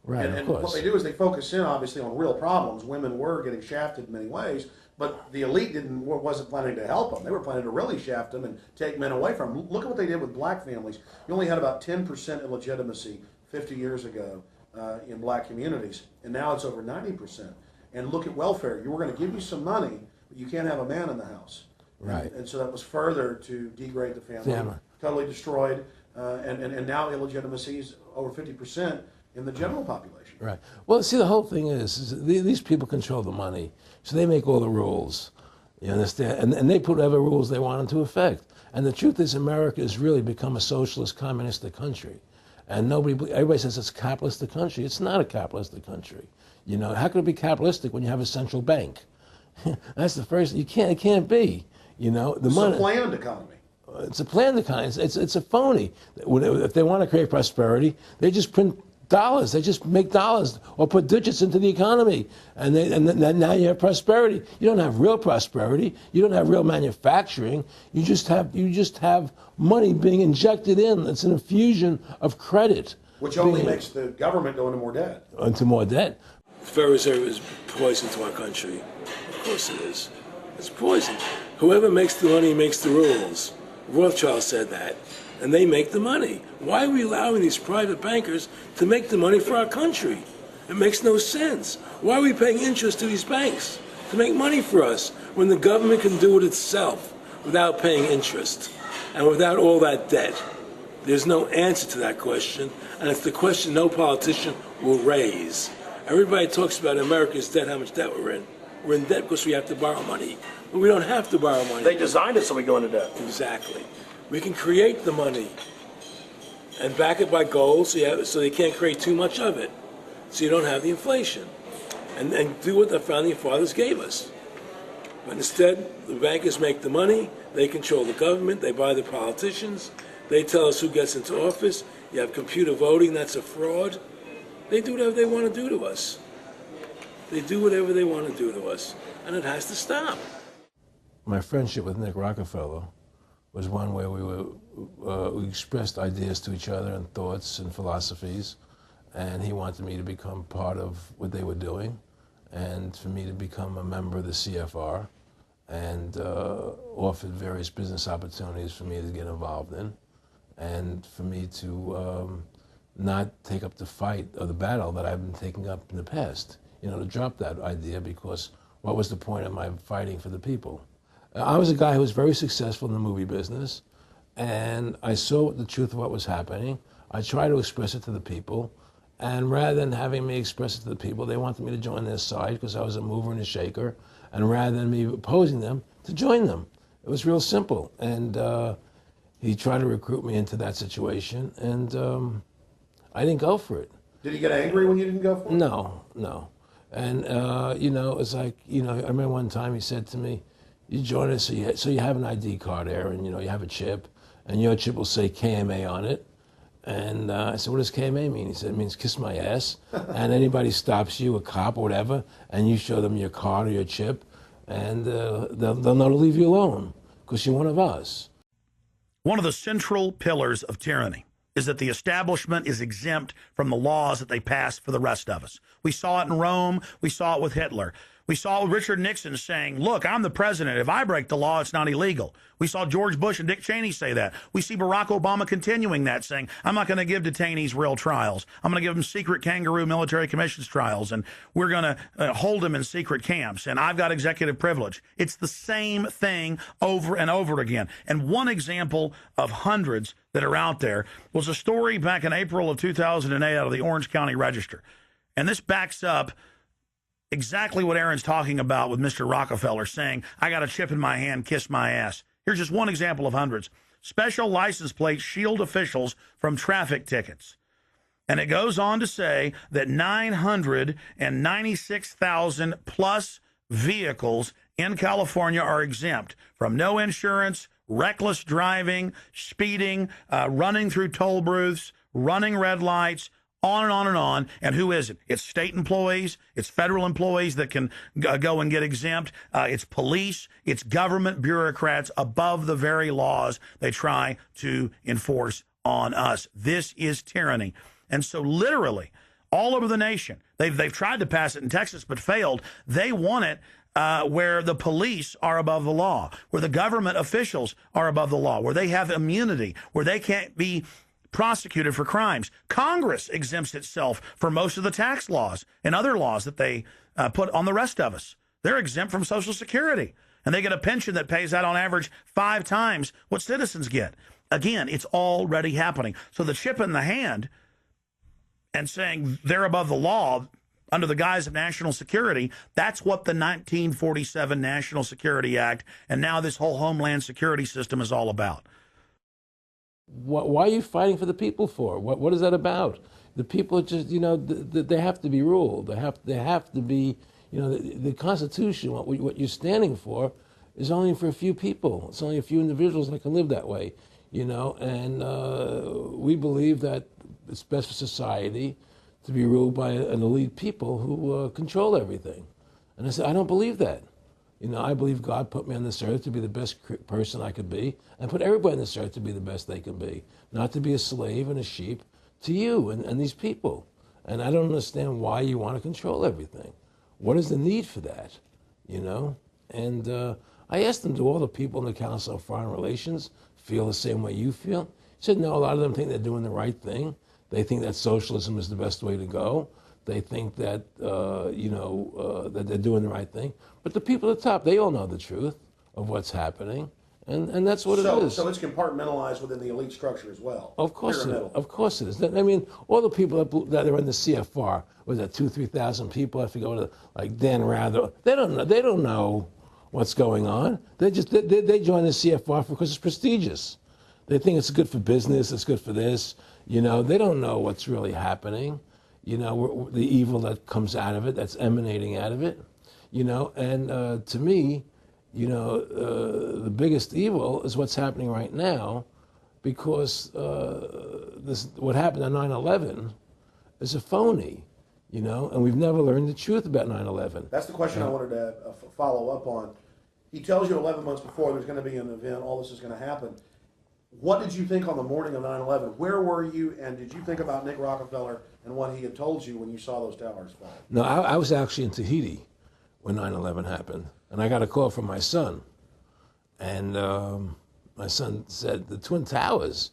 Right, and of course. What they do is they focus in, obviously, on real problems. Women were getting shafted in many ways, but the elite wasn't planning to help them. They were planning to really shaft them and take men away from them. Look at what they did with black families. You only had about 10% illegitimacy 50 years ago in black communities, and now it's over 90%. And look at welfare. We're going to give you some money, but you can't have a man in the house. Right. And so that was further to degrade the family. Totally destroyed. And now illegitimacy is over 50% in the general population. Right. Well, see, the whole thing is these people control the money, so they make all the rules. You understand? And they put whatever rules they want into effect. And the truth is, America has really become a socialist, communistic country. And everybody says it's a capitalistic country. It's not a capitalistic country. You know, how could it be capitalistic when you have a central bank? That's the first. It can't be. You know, it's a planned economy. It's a planned economy. It's a phony. If they want to create prosperity, they just print dollars. They just make dollars or put digits into the economy, and now you have prosperity. You don't have real prosperity. You don't have real manufacturing. You just have money being injected in. It's an infusion of credit, which only makes the government go into more debt. Into more debt. The Federal Reserve is poison to our country. Of course it is. It's poison. Whoever makes the money makes the rules. Rothschild said that, and they make the money. Why are we allowing these private bankers to make the money for our country? It makes no sense. Why are we paying interest to these banks to make money for us when the government can do it itself without paying interest and without all that debt? There's no answer to that question, and it's the question no politician will raise. Everybody talks about America's debt, how much debt we're in. We're in debt because we have to borrow money. But we don't have to borrow money. They designed it so we go into debt. Exactly. We can create the money and back it by gold so they can't create too much of it. So you don't have the inflation. And do what the founding fathers gave us. But instead, the bankers make the money, they control the government, they buy the politicians, they tell us who gets into office. You have computer voting, that's a fraud. They do whatever they want to do to us. They do whatever they want to do to us, and it has to stop. My friendship with Nick Rockefeller was one where we expressed ideas to each other and thoughts and philosophies, and he wanted me to become part of what they were doing, and for me to become a member of the CFR, and offered various business opportunities for me to get involved in, and for me to not take up the fight or the battle that I've been taking up in the past. You know, to drop that idea, because what was the point of my fighting for the people? I was a guy who was very successful in the movie business, and I saw the truth of what was happening. I tried to express it to the people, And rather than having me express it to the people, they wanted me to join their side because I was a mover and a shaker. And rather than me opposing them, to join them. It was real simple. And he tried to recruit me into that situation, and I didn't go for it. Did he get angry when you didn't go for it? No. And, you know, it's like, you know, I remember one time he said to me, you join us, so you have an ID card, Aaron, you know, you have a chip, and your chip will say KMA on it. And I said, what does KMA mean? He said, it means kiss my ass. And anybody stops you, a cop or whatever, and you show them your card or your chip, and they'll know to leave you alone because you're one of us. One of the central pillars of tyranny is that the establishment is exempt from the laws that they pass for the rest of us. We saw it in Rome. We saw it with Hitler. We saw Richard Nixon saying, look, I'm the president. If I break the law, it's not illegal. We saw George Bush and Dick Cheney say that. We see Barack Obama continuing that, saying, I'm not going to give detainees real trials. I'm going to give them secret kangaroo military commissions trials, and we're going to hold them in secret camps, and I've got executive privilege. It's the same thing over and over again. And one example of hundreds that are out there was a story back in April of 2008 out of the Orange County Register. And this backs up exactly what Aaron's talking about with Mr. Rockefeller saying, I got a chip in my hand, kiss my ass. Here's just one example of hundreds. Special license plates shield officials from traffic tickets. And it goes on to say that 996,000 plus vehicles in California are exempt from no insurance, reckless driving, speeding, running through toll booths, running red lights, on and on and on. And who is it? It's state employees. It's federal employees that can go and get exempt. It's police. It's government bureaucrats above the very laws they try to enforce on us. This is tyranny. And so literally all over the nation, they've tried to pass it in Texas but failed. They want it where the police are above the law, where the government officials are above the law, where they have immunity, where they can't be prosecuted for crimes. Congress exempts itself from most of the tax laws and other laws that they put on the rest of us. They're exempt from Social Security, and they get a pension that pays out on average 5 times what citizens get. Again, it's already happening. So the chip in the hand and saying they're above the law under the guise of national security, that's what the 1947 National Security Act and now this whole Homeland Security system is all about. Why are you fighting for the people for? What is that about? The people are just, you know, they have to be ruled. They have to be, you know, the Constitution, what you're standing for is only for a few people. It's only a few individuals that can live that way, you know, and we believe that it's best for society to be ruled by an elite people who control everything. And I said, I don't believe that. You know, I believe God put me on this earth to be the best person I could be, and put everybody on this earth to be the best they can be, not to be a slave and a sheep to you and these people. And I don't understand why you want to control everything. What is the need for that, you know? And I asked him, do all the people in the Council of Foreign Relations feel the same way you feel? He said, no, a lot of them think they're doing the right thing. They think that socialism is the best way to go. They think that, that they're doing the right thing. But the people at the top, they all know the truth of what's happening. And that's what it is. So it's compartmentalized within the elite structure as well. Of course it is. Of course it is. I mean, all the people that are in the CFR, was that 2,000-3,000 people? I forget what, like Dan Rather. They don't know what's going on. They join the CFR because it's prestigious. They think it's good for business. It's good for this. You know, they don't know what's really happening. You know, the evil that comes out of it, that's emanating out of it. You know, and to me, you know, the biggest evil is what's happening right now, because what happened on 9/11 is a phony, you know, and we've never learned the truth about 9/11. That's the question I wanted to follow up on. He tells you 11 months before there's going to be an event, all this is going to happen. What did you think on the morning of 9/11? Where were you, and did you think about Nick Rockefeller and what he had told you when you saw those towers fall? No, I was actually in Tahiti when 9/11 happened, and I got a call from my son, and my son said the Twin Towers,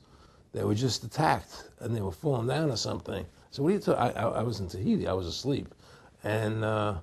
they were just attacked and they were falling down or something. So what are you talking? I was in Tahiti, I was asleep, and he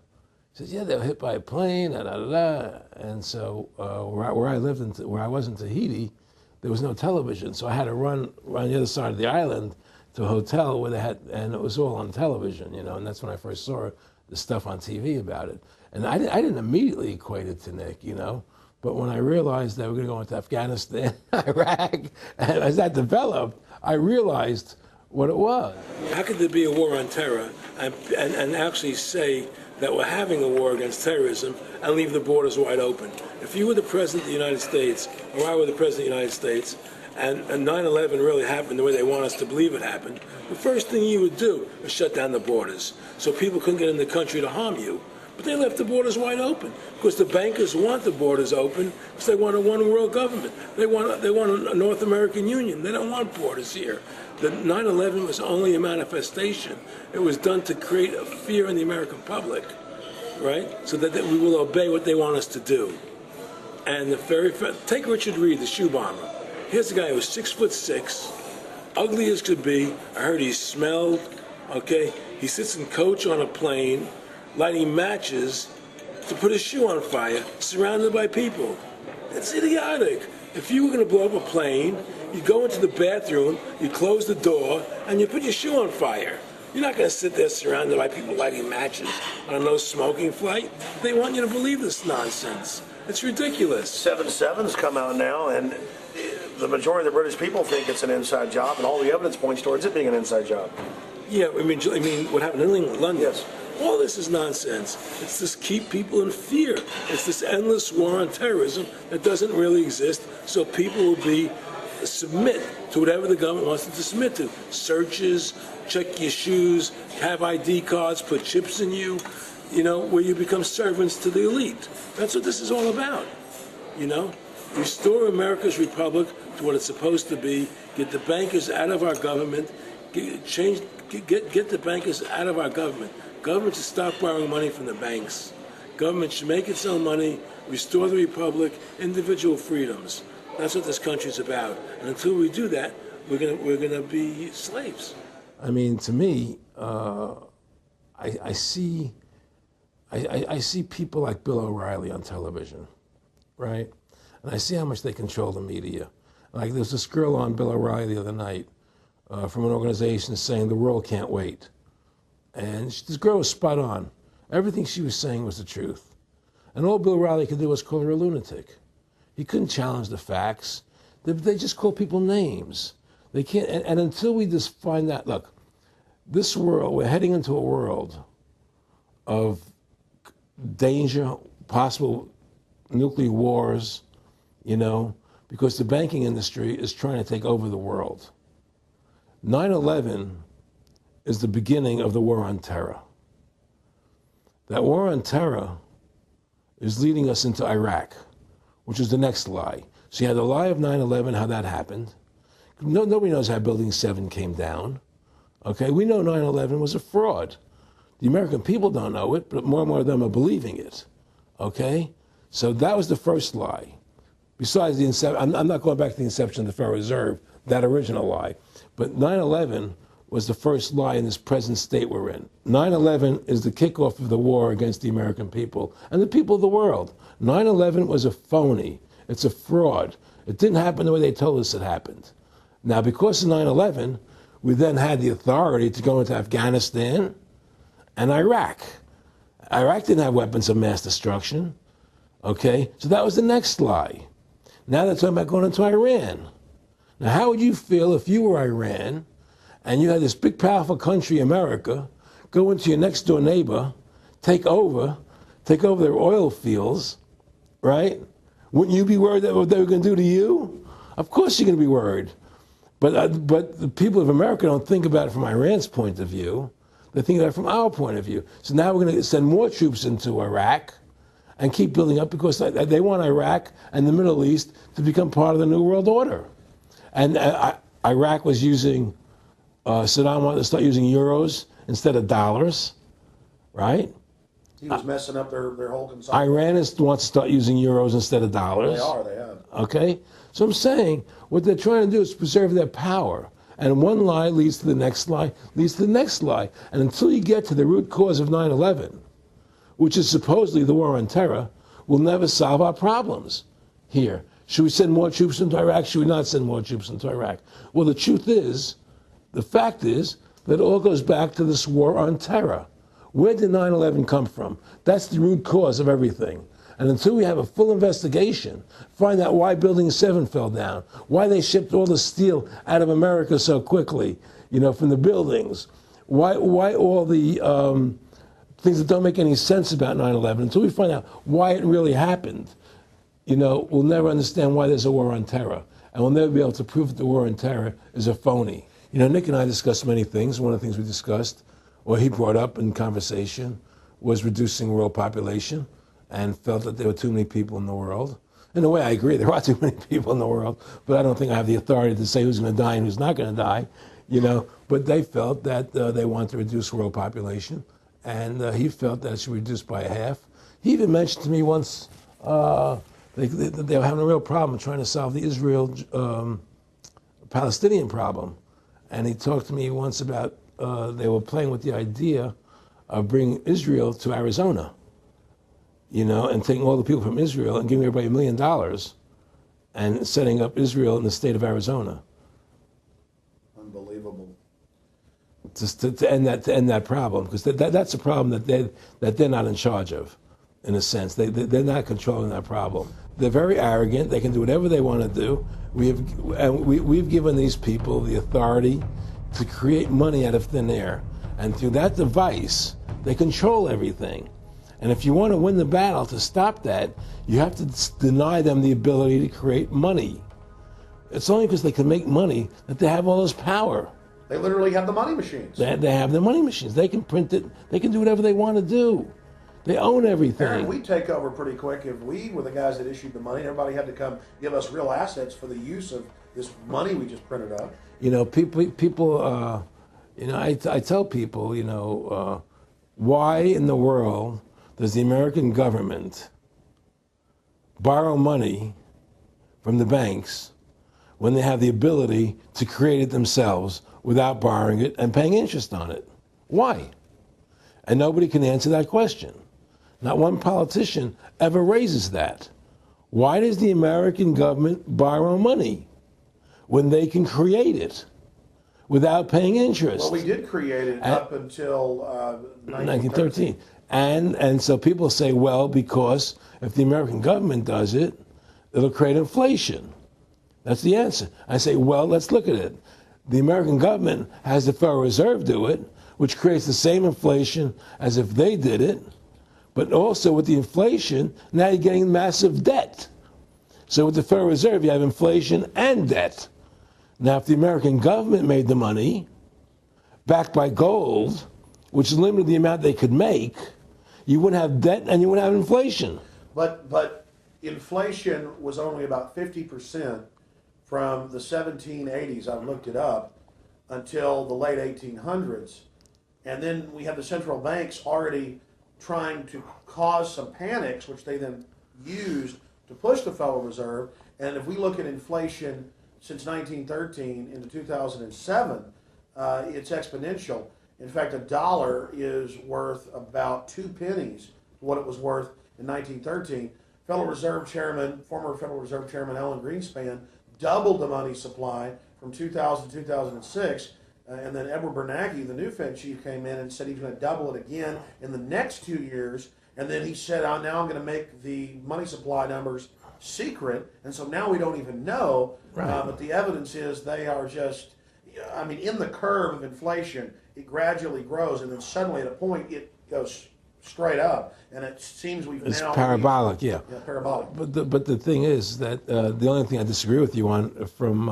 said, yeah, they were hit by a plane, da da da da. And so where I lived where I was in Tahiti, there was no television, so I had to run the other side of the island to a hotel where they had, and it was all on television, you know, and that's when I first saw the stuff on TV about it. And I didn't immediately equate it to Nick, you know, but when I realized that we're going to go into Afghanistan, Iraq, and as that developed, I realized what it was. How could there be a war on terror and actually say that we're having a war against terrorism and leave the borders wide open? If you were the President of the United States, or I were the President of the United States, and 9/11 really happened the way they want us to believe it happened, the first thing you would do is shut down the borders so people couldn't get in the country to harm you. But they left the borders wide open because the bankers want the borders open because they want a one-world government. They want a North American Union. They don't want borders here. The 9/11 was only a manifestation. It was done to create a fear in the American public, right? So that we will obey what they want us to do. And take Richard Reed, the shoe bomber. Here's a guy who was 6'6", ugly as could be. I heard he smelled. Okay, he sits in coach on a plane, lighting matches to put his shoe on fire, surrounded by people. It's idiotic. If you were going to blow up a plane, you go into the bathroom, you close the door, and you put your shoe on fire. You're not going to sit there surrounded by people lighting matches on a no-smoking flight. They want you to believe this nonsense. It's ridiculous. 7/7's come out now, and the majority of the British people think it's an inside job, and all the evidence points towards it being an inside job. Yeah, I mean, what happened in London? Yes. All this is nonsense. It's just keep people in fear. It's this endless war on terrorism that doesn't really exist, so people will submit to whatever the government wants them to submit to. Searches, check your shoes, have ID cards, put chips in you, you know, where you become servants to the elite. That's what this is all about, you know? Restore America's republic to what it's supposed to be, get the bankers out of our government, get the bankers out of our government. Government should stop borrowing money from the banks. Government should make its own money, restore the republic, individual freedoms. That's what this country's about. And until we do that, we're gonna be slaves. I mean, to me, I see people like Bill O'Reilly on television, right? And I see how much they control the media. Like there's this girl on Bill O'Reilly the other night from an organization saying the world can't wait. And this girl was spot on. Everything she was saying was the truth. And all Bill O'Reilly could do was call her a lunatic. He couldn't challenge the facts. They just call people names. They can't, and until we just find that, look, this world, we're heading into a world of danger, possible nuclear wars, you know, because the banking industry is trying to take over the world. 9/11 is the beginning of the war on terror. That war on terror is leading us into Iraq, which is the next lie. So you had the lie of 9/11, how that happened. Nobody knows how Building 7 came down. Okay, we know 9/11 was a fraud. The American people don't know it, but more and more of them are believing it. Okay, so that was the first lie. Besides the inception, I'm not going back to the inception of the Federal Reserve, that original lie. But 9/11 was the first lie in this present state we're in. 9/11 is the kickoff of the war against the American people and the people of the world. 9/11 was a phony. It's a fraud. It didn't happen the way they told us it happened. Now, because of 9/11, we then had the authority to go into Afghanistan and Iraq. Iraq didn't have weapons of mass destruction. Okay? So that was the next lie. Now they're talking about going into Iran. Now, how would you feel if you were Iran and you had this big, powerful country, America, go into your next door neighbor, take over their oil fields, right? Wouldn't you be worried that what they were going to do to you? Of course you're going to be worried. But the people of America don't think about it from Iran's point of view. They think about it from our point of view. So now we're going to send more troops into Iraq and keep building up because they want Iraq and the Middle East to become part of the New World Order. And Iraq was using, Saddam wanted to start using euros instead of dollars, right? He was messing up their whole consumption. Iran wants to start using euros instead of dollars. They have. Okay? So I'm saying what they're trying to do is preserve their power. And one lie leads to the next lie, leads to the next lie. And until you get to the root cause of 9/11, which is supposedly the war on terror, we'll never solve our problems here. Should we send more troops into Iraq? Should we not send more troops into Iraq? Well, the truth is, The fact is that it all goes back to this war on terror. Where did 9/11 come from? That's the root cause of everything. And until we have a full investigation, find out why Building 7 fell down, why they shipped all the steel out of America so quickly, from the buildings, why all the things that don't make any sense about 9/11, until we find out why it really happened, we'll never understand why there's a war on terror. And we'll never be able to prove that the war on terror is a phony. Nick and I discussed many things. One of the things we discussed, or he brought up in conversation, was reducing world population, and felt that there were too many people in the world. In a way, I agree, there are too many people in the world, but I don't think I have the authority to say who's going to die and who's not going to die, But they felt that they wanted to reduce world population, and he felt that it should be reduced by half. He even mentioned to me once they were having a real problem trying to solve the Israel-Palestinian problem. And he talked to me once about they were playing with the idea of bringing Israel to Arizona, and taking all the people from Israel and giving everybody $1 million and setting up Israel in the state of Arizona. Unbelievable. Just to end that problem, because that's a problem that they're not in charge of, in a sense. They're not controlling that problem. They're very arrogant. They can do whatever they want to do. We've given these people the authority to create money out of thin air, and through that device, they control everything. And if you want to win the battle to stop that, you have to deny them the ability to create money. It's only because they can make money that they have all this power. They literally have the money machines. They have the money machines. They can print it. They can do whatever they want to do. They own everything. Aaron, we take over pretty quick. If we were the guys that issued the money, everybody had to come give us real assets for the use of this money we just printed up. People. I tell people, why in the world does the American government borrow money from the banks when they have the ability to create it themselves without borrowing it and paying interest on it? Why? And nobody can answer that question. Not one politician ever raises that. Why does the American government borrow money when they can create it without paying interest? Well, we did create it up until 1913. And so people say, well, because if the American government does it, it'll create inflation. That's the answer. I say, well, let's look at it. The American government has the Federal Reserve do it, which creates the same inflation as if they did it. But also with the inflation, now you're getting massive debt. So with the Federal Reserve, you have inflation and debt. Now, if the American government made the money, backed by gold, which limited the amount they could make, you wouldn't have debt and you wouldn't have inflation. But inflation was only about 50% from the 1780s, I've looked it up, until the late 1800s. And then we had the central banks already trying to cause some panics, which they then used to push the Federal Reserve. And if we look at inflation since 1913 into 2007, it's exponential. In fact, $1 is worth about 2 pennies what it was worth in 1913. Former Federal Reserve Chairman Alan Greenspan doubled the money supply from 2000 to 2006. And then Edward Bernanke, the new Fed chief, came in and said he's going to double it again in the next 2 years. And then he said, now I'm going to make the money supply numbers secret. And so now we don't even know. Right. But the evidence is they are just, in the curve of inflation, it gradually grows. And then suddenly at a point, it goes straight up. And it seems it's parabolic, yeah. Yeah, parabolic. But the thing is that the only thing I disagree with you on from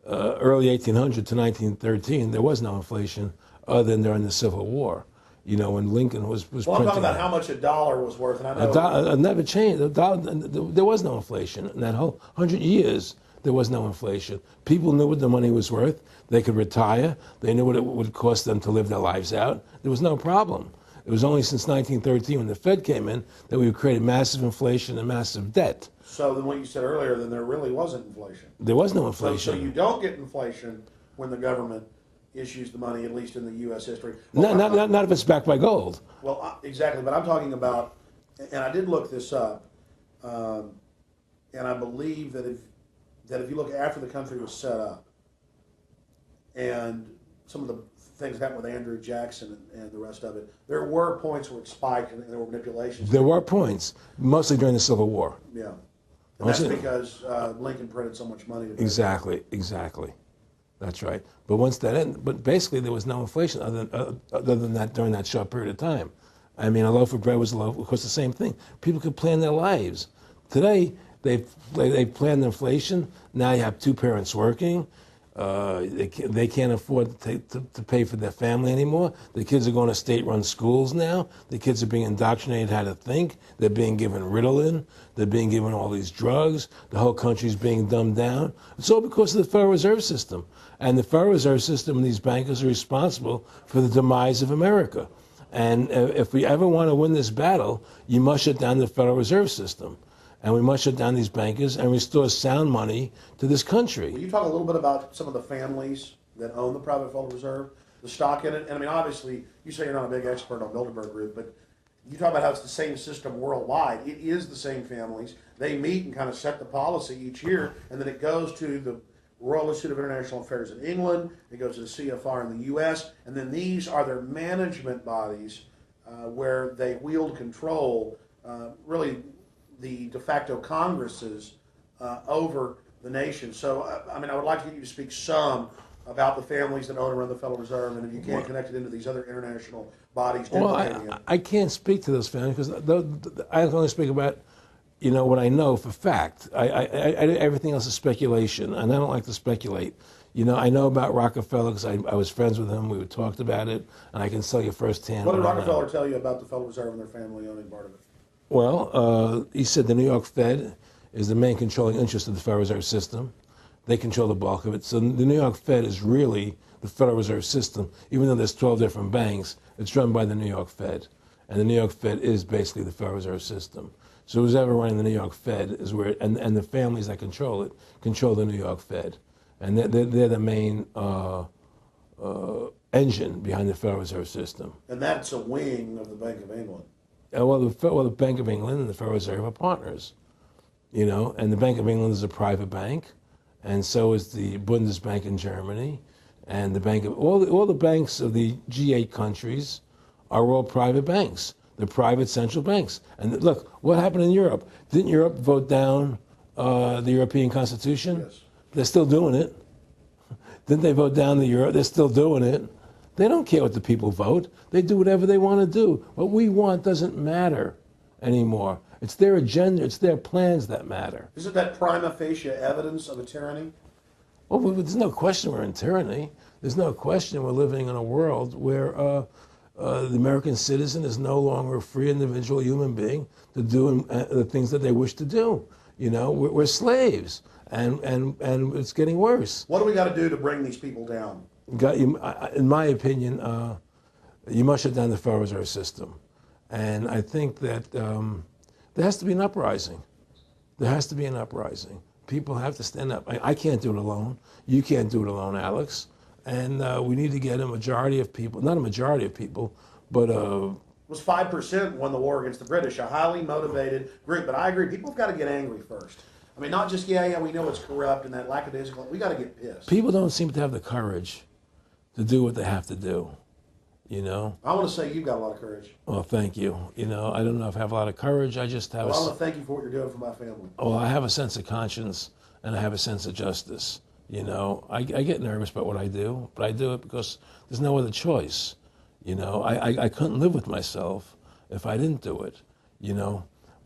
early 1800 to 1913, there was no inflation other than during the Civil War. When Lincoln was Well, I'm talking about how much $1 was worth, and I know it never changed. There was no inflation in that whole 100 years. There was no inflation. People knew what the money was worth. They could retire. They knew what it would cost them to live their lives out. There was no problem. It was only since 1913, when the Fed came in, that we created massive inflation and massive debt. So then what you said earlier, then there really wasn't inflation. There was no inflation. So you don't get inflation when the government issues the money, at least in the U.S. history. Well, not if it's backed by gold. Well, exactly. But I'm talking about, and I did look this up, and I believe that if you look after the country was set up, and some of the things that happened with Andrew Jackson and the rest of it, there were points where it spiked and there were manipulations. There were points, mostly during the Civil War. Yeah. And that's because Lincoln printed so much money. Exactly. That's right. But once that ended, but basically there was no inflation other than that during that short period of time. I mean, a loaf of bread was a loaf. Of course, the same thing. People could plan their lives. Today, they planned inflation. Now you have two parents working. They can't afford to pay for their family anymore. The kids are going to state-run schools now. The kids are being indoctrinated how to think. They're being given Ritalin. They're being given all these drugs. The whole country's being dumbed down. It's all because of the Federal Reserve System. And the Federal Reserve System and these bankers are responsible for the demise of America. And if we ever want to win this battle, you must shut down the Federal Reserve System. And we must shut down these bankers and restore sound money to this country. Will you talk a little bit about some of the families that own the private Federal Reserve, the stock in it? And I mean, obviously, you say you're not a big expert on Bilderberg Group, but you talk about how it's the same system worldwide. It is the same families. They meet and kind of set the policy each year, and then it goes to the Royal Institute of International Affairs in England, it goes to the CFR in the U.S., and then these are their management bodies where they wield control, really the de facto Congresses over the nation. So, I mean, I would like to get you to speak some about the families that own and run the Federal Reserve, and if you can connect it into these other international bodies. Well, I can't speak to those families because I can only speak about, what I know for fact. Everything else is speculation, and I don't like to speculate. I know about Rockefeller because I was friends with him. We talked about it, and I can tell you firsthand. What did Rockefeller tell you about the Federal Reserve and their family owning part of it? Well, he said the New York Fed is the main controlling interest of the Federal Reserve System. They control the bulk of it. So the New York Fed is really the Federal Reserve System. Even though there's 12 different banks, it's run by the New York Fed. And the New York Fed is basically the Federal Reserve System. So who's ever running the New York Fed is where, and the families that control it, control the New York Fed. And they're the main engine behind the Federal Reserve System. And that's a wing of the Bank of England. Well, the Bank of England and the Federal Reserve are partners, and the Bank of England is a private bank, and so is the Bundesbank in Germany, and the bank of all the banks of the G8 countries are all private banks. They're private central banks. And look, what happened in Europe? Didn't Europe vote down the European Constitution? Yes. They're still doing it. Didn't they vote down the euro? They're still doing it. They don't care what the people vote. They do whatever they want to do. What we want doesn't matter anymore. It's their agenda, it's their plans that matter. Isn't that prima facie evidence of a tyranny? Well, there's no question we're in tyranny. There's no question we're living in a world where the American citizen is no longer a free individual human being to do the things that they wish to do. We're slaves, and it's getting worse. What do we got to do to bring these people down? In my opinion, you must shut down the Federal Reserve System. And I think that there has to be an uprising. There has to be an uprising. People have to stand up. I can't do it alone. You can't do it alone, Alex. And we need to get a majority of people, not a majority of people, but It was 5% won the war against the British, a highly motivated group. But I agree, people have got to get angry first. I mean, not just, yeah, we know it's corrupt and that lackadaisical. We got to get pissed. People don't seem to have the courage to do what they have to do, I want to say you've got a lot of courage. Well, thank you. I don't know if I have a lot of courage. I just have I want to thank you for what you're doing for my family. Well, I have a sense of conscience and I have a sense of justice. I get nervous about what I do, but I do it because there's no other choice. I couldn't live with myself if I didn't do it,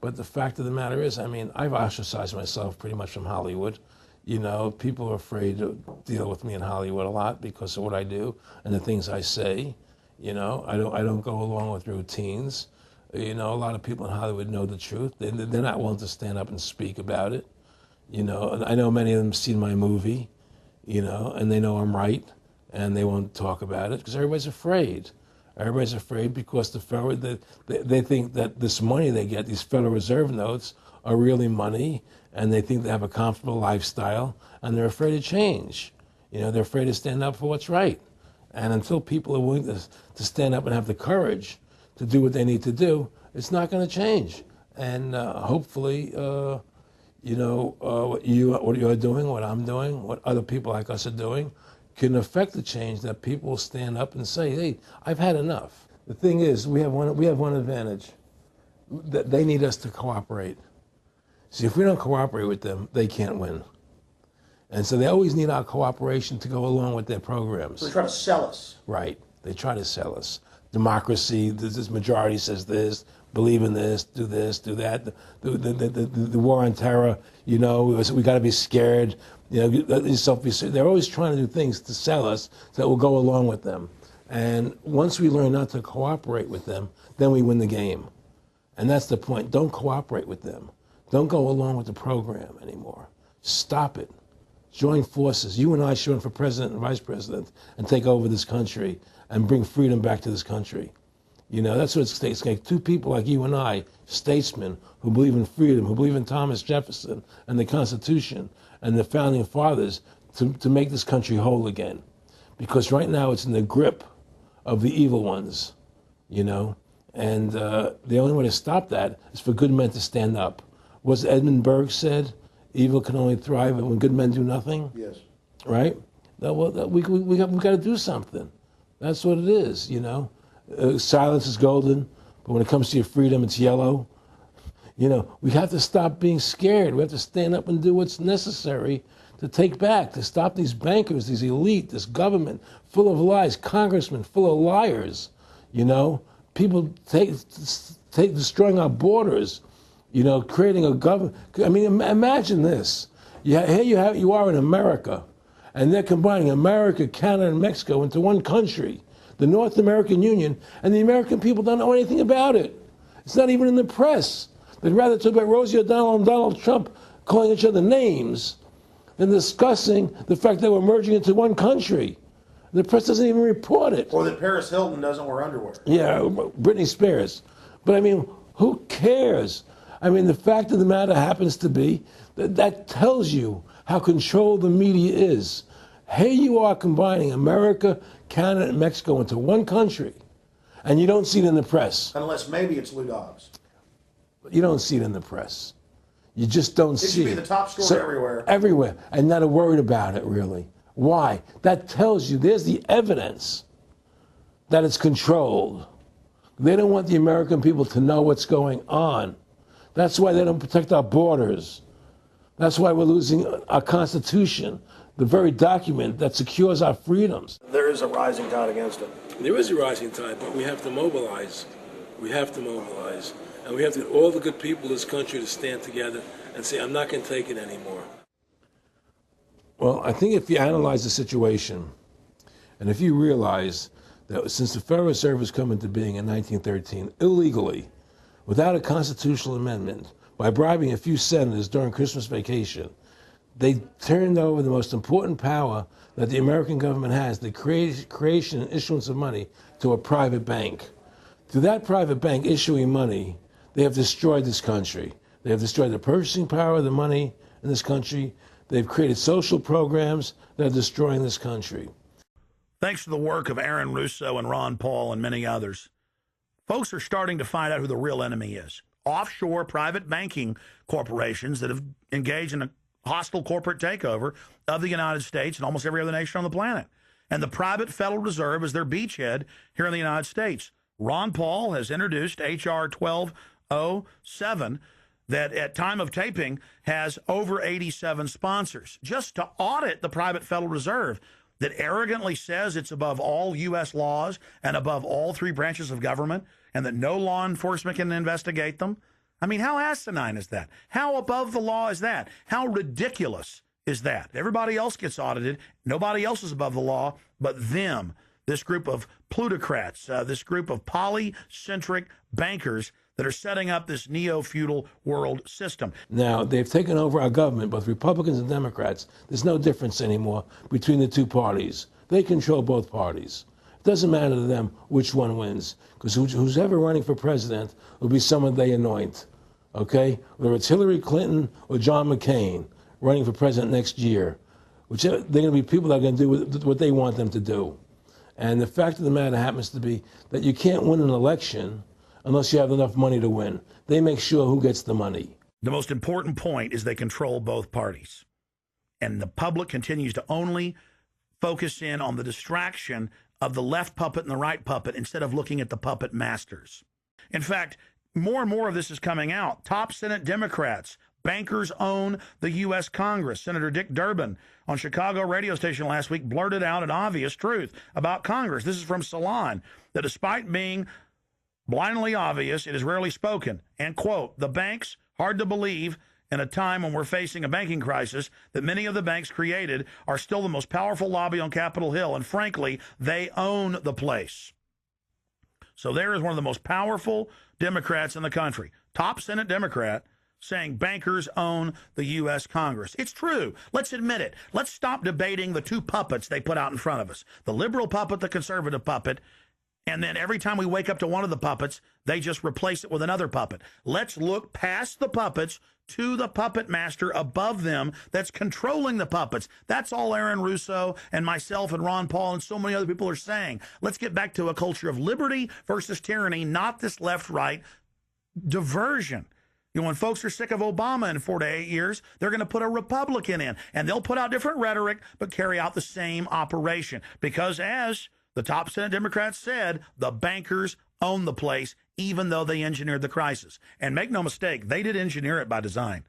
But the fact of the matter is, I've ostracized myself pretty much from Hollywood. People are afraid to deal with me in Hollywood a lot because of what I do and the things I say. I don't go along with routines. A lot of people in Hollywood know the truth. They're not willing to stand up and speak about it. And I know many of them have seen my movie, and they know I'm right, and they won't talk about it because everybody's afraid. Everybody's afraid because they think that this money they get, these Federal Reserve notes, are really money, and they think they have a comfortable lifestyle, and they're afraid of change. They're afraid to stand up for what's right. And until people are willing to stand up and have the courage to do what they need to do, it's not going to change. And hopefully, what you're doing, what I'm doing, what other people like us are doing, can affect the change, that people will stand up and say, hey, I've had enough. The thing is, we have one advantage. That they need us to cooperate. See, if we don't cooperate with them, they can't win. And so they always need our cooperation to go along with their programs. So they try to sell us. Right. They try to sell us. Democracy, this majority says this, believe in this, do that. The war on terror, we got to be scared. They're always trying to do things to sell us so that we'll go along with them. And once we learn not to cooperate with them, then we win the game. And that's the point. Don't cooperate with them. Don't go along with the program anymore. Stop it. Join forces. You and I should run for president and vice president and take over this country and bring freedom back to this country. That's what it takes. It's like two people like you and I, statesmen who believe in freedom, who believe in Thomas Jefferson and the Constitution and the founding fathers to make this country whole again. Because right now it's in the grip of the evil ones, And the only way to stop that is for good men to stand up. What's Edmund Burke said? Evil can only thrive when good men do nothing. Yes. Right? We got to do something. That's what it is, Silence is golden, but when it comes to your freedom, it's yellow. We have to stop being scared. We have to stand up and do what's necessary to stop these bankers, these elite, this government full of lies, congressmen full of liars, People destroying our borders, creating a government. I mean, imagine this. Here you are in America, and they're combining America, Canada, and Mexico into one country, the North American Union, and the American people don't know anything about it. It's not even in the press. They'd rather talk about Rosie O'Donnell and Donald Trump calling each other names than discussing the fact that we're merging into one country. The press doesn't even report it. Or that Paris Hilton doesn't wear underwear. Yeah, Britney Spears. But I mean, who cares? I mean, the fact of the matter happens to be that tells you how controlled the media is. Here you are combining America, Canada, and Mexico into one country, and you don't see it in the press. Unless maybe it's Lou Dobbs. You don't see it in the press. You just don't see it. It should be the top story everywhere. Everywhere, and not worried about it, really. Why? That tells you there's the evidence that it's controlled. They don't want the American people to know what's going on. That's why they don't protect our borders. That's why we're losing our Constitution, the very document that secures our freedoms. There is a rising tide against it. There is a rising tide, but we have to mobilize. We have to mobilize. And we have to get all the good people of this country to stand together and say, I'm not going to take it anymore. Well, I think if you analyze the situation, and if you realize that since the Federal Reserve has come into being in 1913, illegally, without a constitutional amendment, by bribing a few senators during Christmas vacation, they turned over the most important power that the American government has, the creation and issuance of money, to a private bank. To that private bank issuing money, they have destroyed this country. They have destroyed the purchasing power of the money in this country. They've created social programs that are destroying this country. Thanks to the work of Aaron Russo and Ron Paul and many others, folks are starting to find out who the real enemy is. Offshore private banking corporations that have engaged in a hostile corporate takeover of the United States and almost every other nation on the planet. And the private Federal Reserve is their beachhead here in the United States. Ron Paul has introduced H.R. 1207 that at time of taping has over 87 sponsors just to audit the private Federal Reserve that arrogantly says it's above all U.S. laws and above all three branches of government and that no law enforcement can investigate them. I mean, how asinine is that? How above the law is that? How ridiculous is that? Everybody else gets audited. Nobody else is above the law but them, this group of plutocrats, this group of polycentric bankers that are setting up this neo-feudal world system. Now, they've taken over our government, both Republicans and Democrats. There's no difference anymore between the two parties. They control both parties. It doesn't matter to them which one wins, because who's ever running for president will be someone they anoint, okay? Whether it's Hillary Clinton or John McCain running for president next year, they're going to be people that are going to do what they want them to do. And the fact of the matter happens to be that you can't win an election unless you have enough money to win. They make sure who gets the money. The most important point is they control both parties. And the public continues to only focus in on the distraction of the left puppet and the right puppet instead of looking at the puppet masters. In fact, more and more of this is coming out. Top Senate Democrats, bankers own the U.S. Congress. Senator Dick Durbin on Chicago radio station last week blurted out an obvious truth about Congress. This is from Salon, that despite being blindly obvious, it is rarely spoken. And, quote, the banks, hard to believe in a time when we're facing a banking crisis, that many of the banks created are still the most powerful lobby on Capitol Hill. And frankly, they own the place. So there is one of the most powerful Democrats in the country, top Senate Democrat, saying bankers own the U.S. Congress. It's true. Let's admit it. Let's stop debating the two puppets they put out in front of us, the liberal puppet, the conservative puppet, and then every time we wake up to one of the puppets, they just replace it with another puppet. Let's look past the puppets to the puppet master above them that's controlling the puppets. That's all Aaron Russo and myself and Ron Paul and so many other people are saying. Let's get back to a culture of liberty versus tyranny, not this left-right diversion. You know, when folks are sick of Obama in 4 to 8 years, they're going to put a Republican in, and they'll put out different rhetoric, but carry out the same operation. Because as the top Senate Democrats said, the bankers own the place, even though they engineered the crisis. And make no mistake, they did engineer it by design.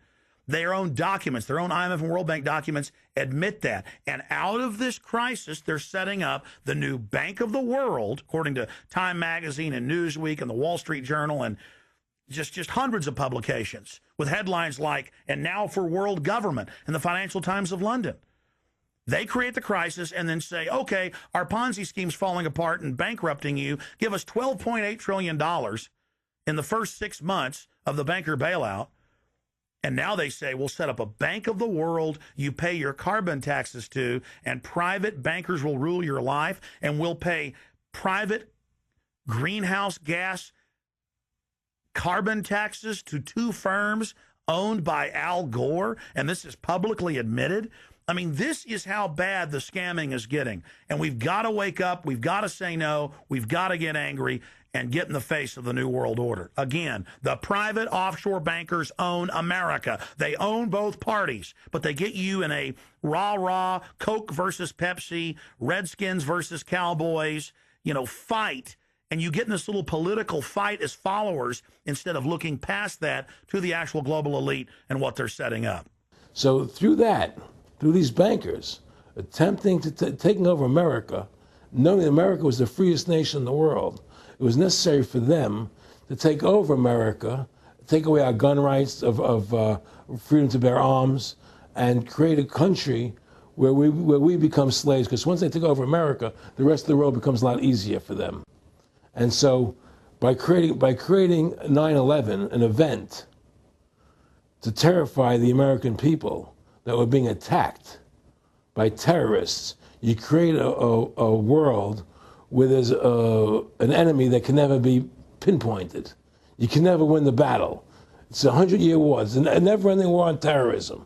Their own documents, their own IMF and World Bank documents admit that. And out of this crisis, they're setting up the new Bank of the World, according to Time Magazine and Newsweek and the Wall Street Journal and just hundreds of publications with headlines like, and now for world government, in the Financial Times of London. They create the crisis and then say, okay, our Ponzi scheme's falling apart and bankrupting you. Give us $12.8 trillion in the first 6 months of the banker bailout. And now they say, we'll set up a Bank of the World you pay your carbon taxes to, and private bankers will rule your life, and we'll pay private greenhouse gas carbon taxes to two firms owned by Al Gore, and this is publicly admitted. I mean, this is how bad the scamming is getting. And we've got to wake up. We've got to say no. We've got to get angry and get in the face of the New World Order. Again, the private offshore bankers own America. They own both parties, but they get you in a rah-rah, Coke versus Pepsi, Redskins versus Cowboys, fight. And you get in this little political fight as followers instead of looking past that to the actual global elite and what they're setting up. So through these bankers attempting to taking over America, knowing that America was the freest nation in the world, it was necessary for them to take over America, take away our gun rights of freedom to bear arms, and create a country where we become slaves. Because once they take over America, the rest of the world becomes a lot easier for them. And so by creating 9/11, an event to terrify the American people that were being attacked by terrorists, you create a world where there's an enemy that can never be pinpointed. You can never win the battle. It's a 100-year war. It's a never-ending war on terrorism,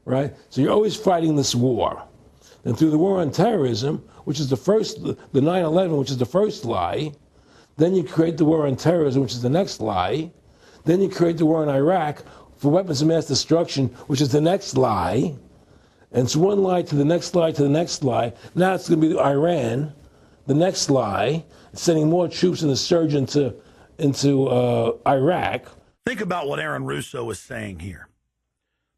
right? So you're always fighting this war. And through the war on terrorism, which is the 9/11, which is the first lie, then you create the war on terrorism, which is the next lie. Then you create the war in Iraq for weapons of mass destruction, which is the next lie. And it's one lie to the next lie to the next lie. Now it's going to be Iran, the next lie, sending more troops and a surge into Iraq. Think about what Aaron Russo is saying here.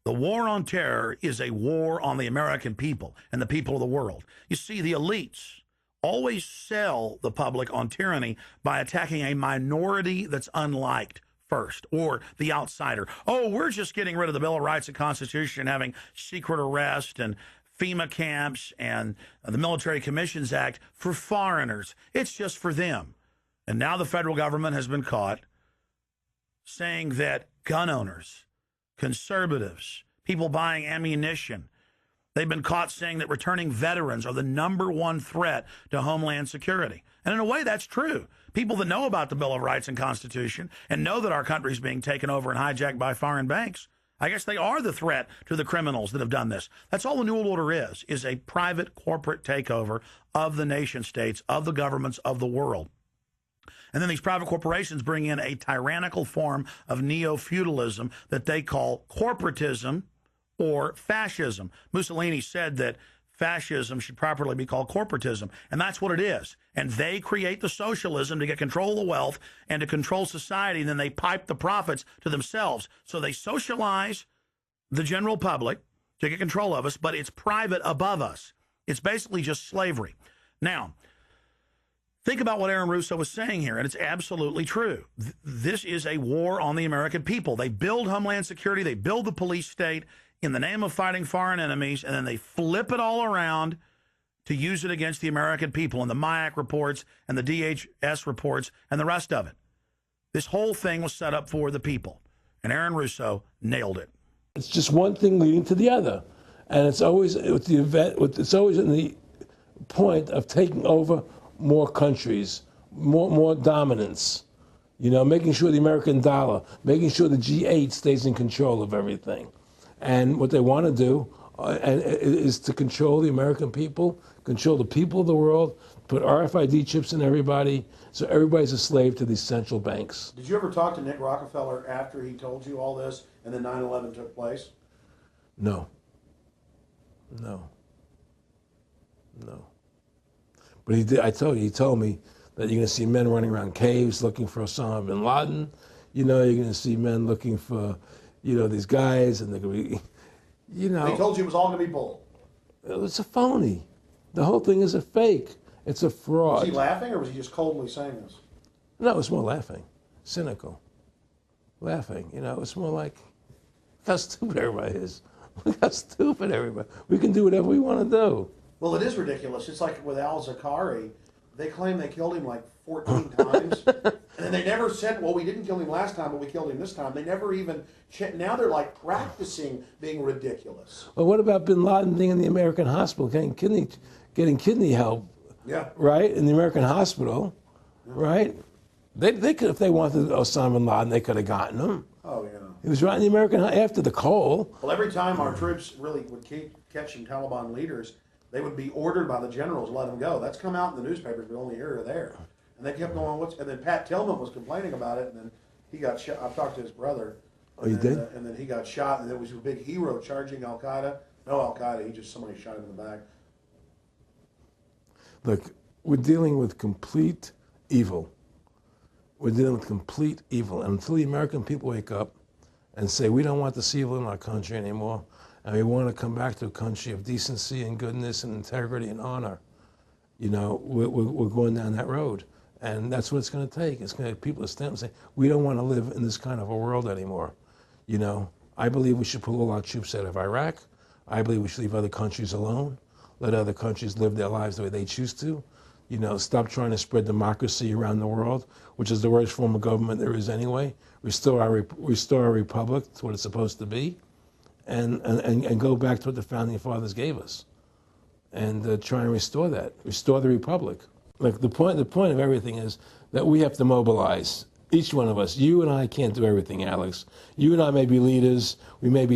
The war on terror is a war on the American people and the people of the world. You see, the elites always sell the public on tyranny by attacking a minority that's unliked first, or the outsider. Oh, we're just getting rid of the Bill of Rights and Constitution, having secret arrest and FEMA camps and the Military Commissions Act for foreigners. It's just for them. And now the federal government has been caught saying that gun owners, conservatives, people buying ammunition, they've been caught saying that returning veterans are the #1 threat to Homeland Security. And in a way, that's true. People that know about the Bill of Rights and Constitution and know that our country is being taken over and hijacked by foreign banks, I guess they are the threat to the criminals that have done this. That's all the New World Order is a private corporate takeover of the nation states, of the governments of the world. And then these private corporations bring in a tyrannical form of neo-feudalism that they call corporatism or fascism. Mussolini said that fascism should properly be called corporatism. And that's what it is. And they create the socialism to get control of the wealth and to control society, and then they pipe the profits to themselves. So they socialize the general public to get control of us, but it's private above us. It's basically just slavery. Now, think about what Aaron Russo was saying here, and it's absolutely true. This is a war on the American people. They build Homeland Security, they build the police state in the name of fighting foreign enemies, and then they flip it all around to use it against the American people and the MIAC reports and the DHS reports and the rest of it. This whole thing was set up for the people, and Aaron Russo nailed it. It's just one thing leading to the other, and it's always with the event. It's always in the point of taking over more countries, more dominance. You know, making sure the American dollar, making sure the G8 stays in control of everything, and what they want to do is to control the American people, control the people of the world, put RFID chips in everybody, so everybody's a slave to these central banks. Did you ever talk to Nick Rockefeller after he told you all this and then 9/11 took place? No. But he did. He told me that you're going to see men running around caves looking for Osama bin Laden. You know, you're going to see men looking for, these guys, and they're going to be, He told you it was all going to be bull. It's a phony. The whole thing is a fake. It's a fraud. Was he laughing, or was he just coldly saying this? No, it was more laughing, cynical, laughing. It's more like, look how stupid everybody is. Look how stupid everybody. We can do whatever we want to do. Well, it is ridiculous. It's like with al-Zakari. They claim they killed him like 14 times. And then they never said, well, we didn't kill him last time, but we killed him this time. They never even now they're like practicing being ridiculous. Well, what about bin Laden being in the American hospital, getting kidney help? Yeah. Right? In the American hospital, right? They could, if they wanted Osama bin Laden, they could have gotten him. Oh, yeah. He was right in the American, after the coal. Well, every time our troops really would keep catching Taliban leaders, they would be ordered by the generals to let them go. That's come out in the newspapers, but only here or there. And they kept going, and then Pat Tillman was complaining about it, and then he got shot. I've talked to his brother. Oh, you did? And then he got shot, and there was a big hero charging Al-Qaeda. No Al-Qaeda, somebody shot him in the back. Look, we're dealing with complete evil. We're dealing with complete evil. And until the American people wake up and say, we don't want this evil in our country anymore, and we want to come back to a country of decency and goodness and integrity and honor, we're going down that road. And that's what it's going to take. It's going to take people to stand and say, we don't want to live in this kind of a world anymore. I believe we should pull all our troops out of Iraq. I believe we should leave other countries alone. Let other countries live their lives the way they choose to. Stop trying to spread democracy around the world, which is the worst form of government there is anyway. Restore our republic to what it's supposed to be, and go back to what the founding fathers gave us, and try and restore the republic. Like the point of everything is that we have to mobilize. Each one of us. You and I can't do everything, Alex. You and I may be leaders. We may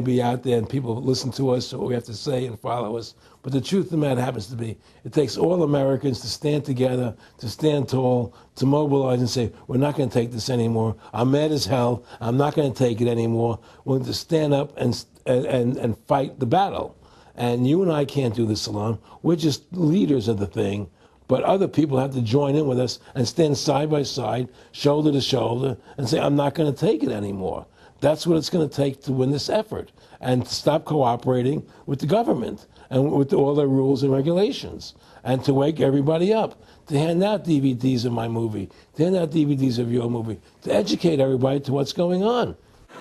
be out there, and people listen to us, what we have to say, and follow us. But the truth of the matter happens to be, it takes all Americans to stand together, to stand tall, to mobilize and say, we're not going to take this anymore. I'm mad as hell. I'm not going to take it anymore. We're going to stand up and fight the battle. And you and I can't do this alone. We're just leaders of the thing. But other people have to join in with us and stand side by side, shoulder to shoulder, and say, I'm not going to take it anymore. That's what it's going to take to win this effort, and to stop cooperating with the government and with all their rules and regulations, and to wake everybody up, to hand out DVDs of my movie, to hand out DVDs of your movie, to educate everybody to what's going on.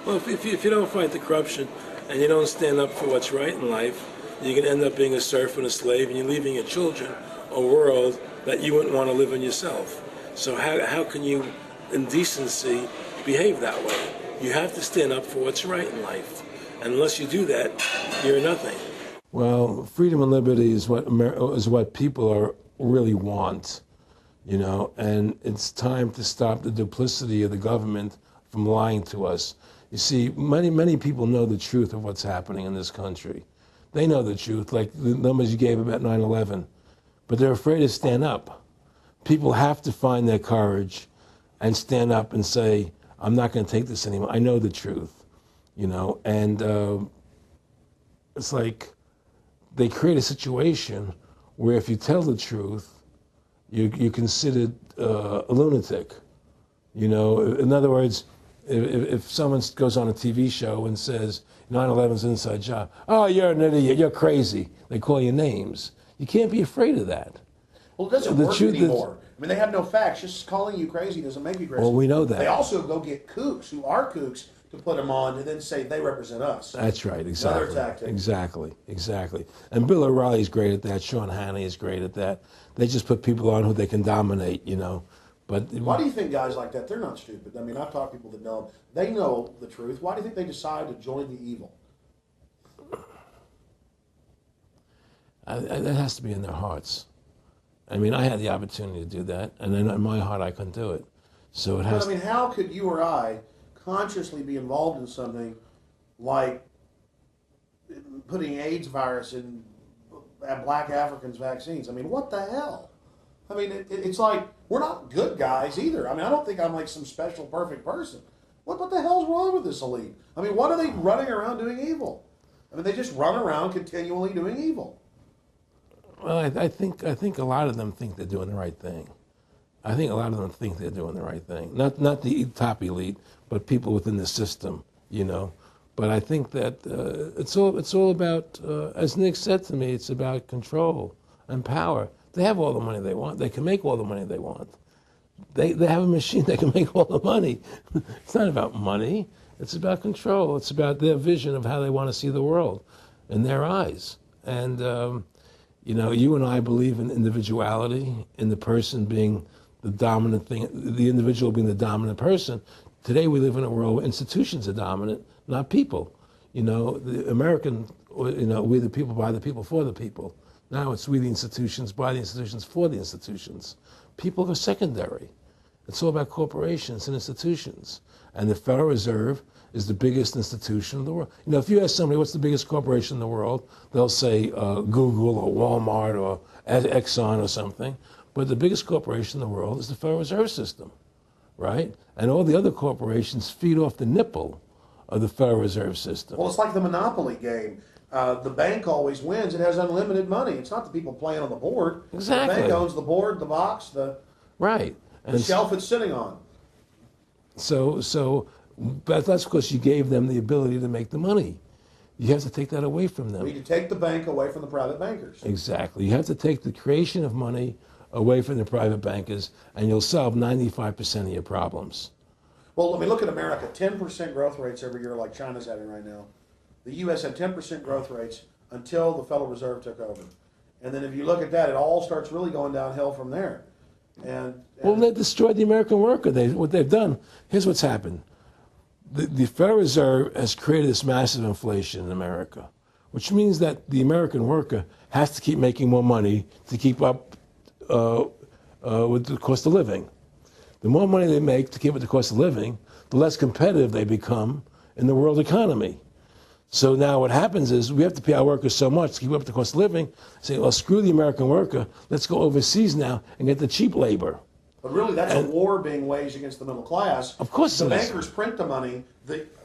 Well, if you don't fight the corruption and you don't stand up for what's right in life, you're going to end up being a serf and a slave, and you're leaving your children a world that you wouldn't want to live in yourself. So how can you, in decency, behave that way? You have to stand up for what's right in life. And unless you do that, you're nothing. Well, freedom and liberty is what people really want, and it's time to stop the duplicity of the government from lying to us. You see, many people know the truth of what's happening in this country. They know the truth, like the numbers you gave about 9/11. But they're afraid to stand up. People have to find their courage and stand up and say, I'm not going to take this anymore. I know the truth, and it's like they create a situation where if you tell the truth, you're considered a lunatic. You know, in other words, if someone goes on a TV show and says 9/11's an inside job, oh, you're an idiot, you're crazy. They call you names. You can't be afraid of that. Well, it doesn't work anymore. I mean, they have no facts. Just calling you crazy doesn't make you crazy. Well, we know that. They also go get kooks who are kooks to put them on and then say they represent us. That's right, exactly. Another tactic. Exactly. And Bill O'Reilly's great at that. Sean Hannity is great at that. They just put people on who they can dominate, you know. But why do you think guys like that, they're not stupid? I mean, I've talked to people that know, they know the truth. Why do you think they decide to join the evil? That has to be in their hearts. I mean, I had the opportunity to do that, and then in my heart I couldn't do it. So it has. But I mean, how could you or I consciously be involved in something like putting AIDS virus in black Africans' vaccines? I mean, what the hell? I mean, it's like, we're not good guys either. I mean, I don't think I'm like some special perfect person. What the hell's wrong with this elite? I mean, what are they running around doing evil? I mean, they just run around continually doing evil. Well, I think a lot of them think they're doing the right thing. I think a lot of them think they're doing the right thing. Not the top elite, but people within the system, you know. But I think that it's all about, as Nick said to me, it's about control and power. They have all the money they want. They can make all the money they want. They have a machine that can make all the money. It's not about money. It's about control. It's about their vision of how they want to see the world in their eyes. And, you know, you and I believe in individuality, in the person being the dominant thing, the individual being the dominant person. Today we live in a world where institutions are dominant, not people. You know, the American, you know, we the people, by the people, for the people. Now it's we the institutions, by the institutions, for the institutions. People are secondary. It's all about corporations and institutions. And the Federal Reserve is the biggest institution in the world. You know, if you ask somebody what's the biggest corporation in the world, they'll say Google or Walmart or Exxon or something. But the biggest corporation in the world is the Federal Reserve System, right? And all the other corporations feed off the nipple of the Federal Reserve System. Well, it's like the Monopoly game. The bank always wins. It has unlimited money. It's not the people playing on the board. Exactly. The bank owns the board, the box, the shelf it's sitting on. But that's because you gave them the ability to make the money. You have to take that away from them. We need to take the bank away from the private bankers. Exactly. You have to take the creation of money away from the private bankers, and you'll solve 95% of your problems. Well, let me look at America. 10% growth rates every year like China's having right now. The U.S. had 10% growth rates until the Federal Reserve took over. And then if you look at that, it all starts really going downhill from there. Well, they destroyed the American worker. What they've done, here's what's happened. The Federal Reserve has created this massive inflation in America, which means that the American worker has to keep making more money to keep up with the cost of living. The more money they make to keep up with the cost of living, the less competitive they become in the world economy. So now what happens is we have to pay our workers so much to keep up with the cost of living, say, well, screw the American worker, let's go overseas now and get the cheap labor. But really, that's a war being waged against the middle class. Of course the bankers print the money.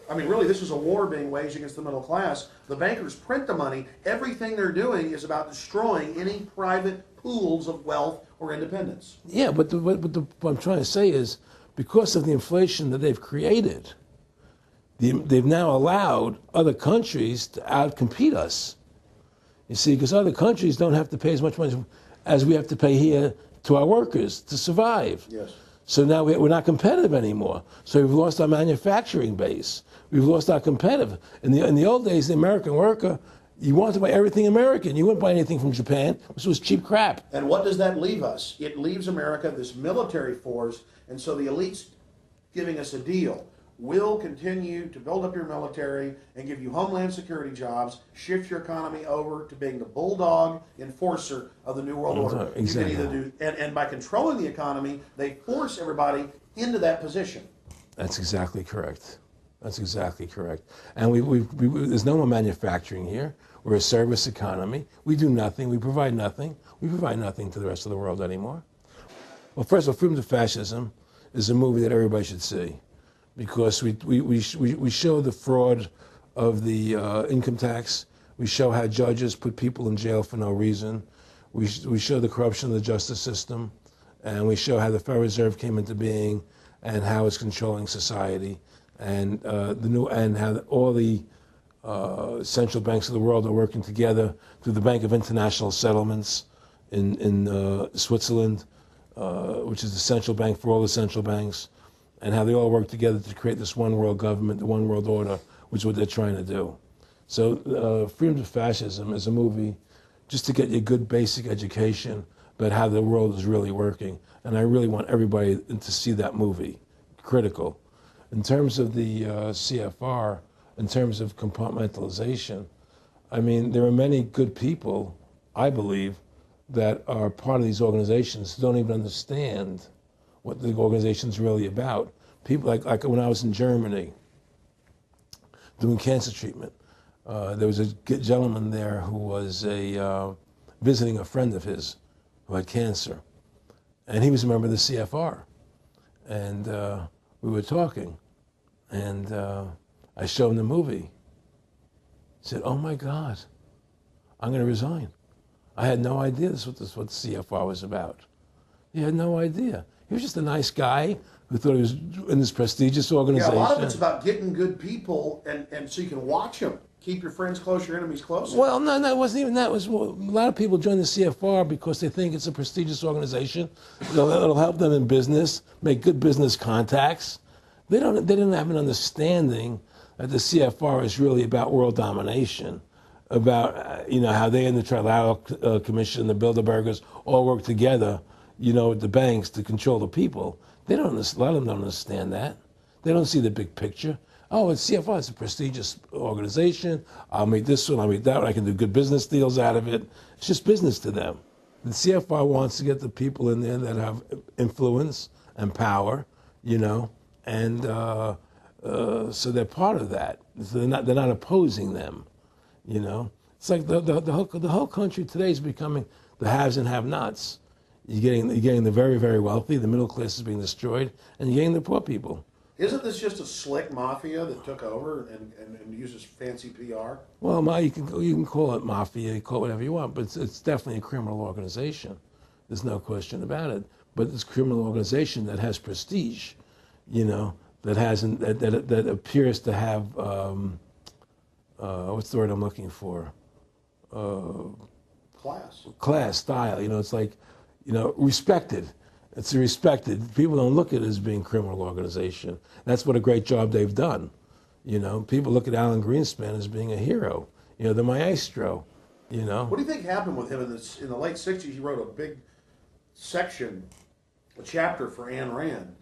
Really, this is a war being waged against the middle class. The bankers print the money. Everything they're doing is about destroying any private pools of wealth or independence. Yeah, but what I'm trying to say is, because of the inflation that they've created, they've now allowed other countries to outcompete us. You see, because other countries don't have to pay as much money as we have to pay here to our workers to survive. Yes. So now we're not competitive anymore. So we've lost our manufacturing base. We've lost our competitive. In the old days, the American worker, you wanted to buy everything American. You wouldn't buy anything from Japan, which was cheap crap. And what does that leave us? It leaves America this military force, and so the elite's giving us a deal. We'll continue to build up your military and give you homeland security jobs, shift your economy over to being the bulldog enforcer of the New World Order. Exactly. You can either do, and by controlling the economy, they force everybody into that position. That's exactly correct. That's exactly correct. And there's no more manufacturing here. We're a service economy. We do nothing. We provide nothing. We provide nothing to the rest of the world anymore. Well, first of all, Freedom to Fascism is a movie that everybody should see, because we show the fraud of the income tax. We show how judges put people in jail for no reason. We show the corruption of the justice system, and we show how the Federal Reserve came into being and how it's controlling society, and how all the central banks of the world are working together through the Bank of International Settlements in Switzerland, which is the central bank for all the central banks, and how they all work together to create this one world government, the one world order, which is what they're trying to do. So Freedom to Fascism is a movie just to get you a good basic education about how the world is really working. And I really want everybody to see that movie, critical. In terms of the CFR, in terms of compartmentalization, I mean, there are many good people, I believe, that are part of these organizations who don't even understand what the organization's really about. People like when I was in Germany doing cancer treatment, there was a gentleman there who was visiting a friend of his who had cancer. And he was a member of the CFR. And we were talking. And I showed him the movie. He said, "Oh my God, I'm going to resign. I had no idea this is what the CFR was about." He had no idea. He was just a nice guy who thought he was in this prestigious organization. Yeah, a lot of it's about getting good people, and so you can watch them. Keep your friends close, your enemies closer. Well, no, it wasn't even that. It was, a lot of people join the CFR because they think it's a prestigious organization. It'll help them in business, make good business contacts. They didn't have an understanding that the CFR is really about world domination, about how they and the Trilateral Commission, the Bilderbergers all work together, with the banks to control the people. A lot of them don't understand that. They don't see the big picture. Oh, it's CFR, it's a prestigious organization. I'll meet this one, I'll meet that one. I can do good business deals out of it. It's just business to them. The CFR wants to get the people in there that have influence and power, and so they're part of that. So they're not opposing them, It's like the whole country today is becoming the haves and have-nots. You're getting the very, very wealthy, the middle class is being destroyed, and you're getting the poor people. Isn't this just a slick mafia that took over and uses fancy PR? Well, you can call it mafia, you call it whatever you want, but it's definitely a criminal organization. There's no question about it. But it's a criminal organization that has prestige, that appears to have what's the word I'm looking for? Class, style. It's like, respected. It's respected. People don't look at it as being a criminal organization. That's what a great job they've done. People look at Alan Greenspan as being a hero. The maestro. What do you think happened with him in the late '60s? He wrote a big section, a chapter for Ayn Rand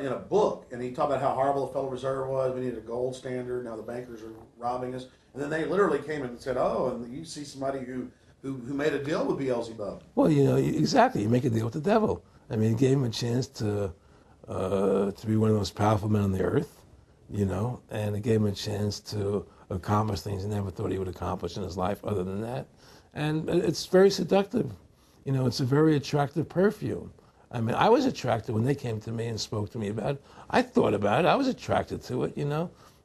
in a book, and he talked about how horrible the Federal Reserve was. We needed a gold standard. Now the bankers are robbing us. And then they literally came in and said, "Oh, and you see somebody who made a deal with Beelzebub." Well, exactly. You make a deal with the devil. I mean, it gave him a chance to be one of the most powerful men on the earth, and it gave him a chance to accomplish things he never thought he would accomplish in his life other than that. And it's very seductive. It's a very attractive perfume. I mean, I was attracted when they came to me and spoke to me about it. I thought about it. I was attracted to it,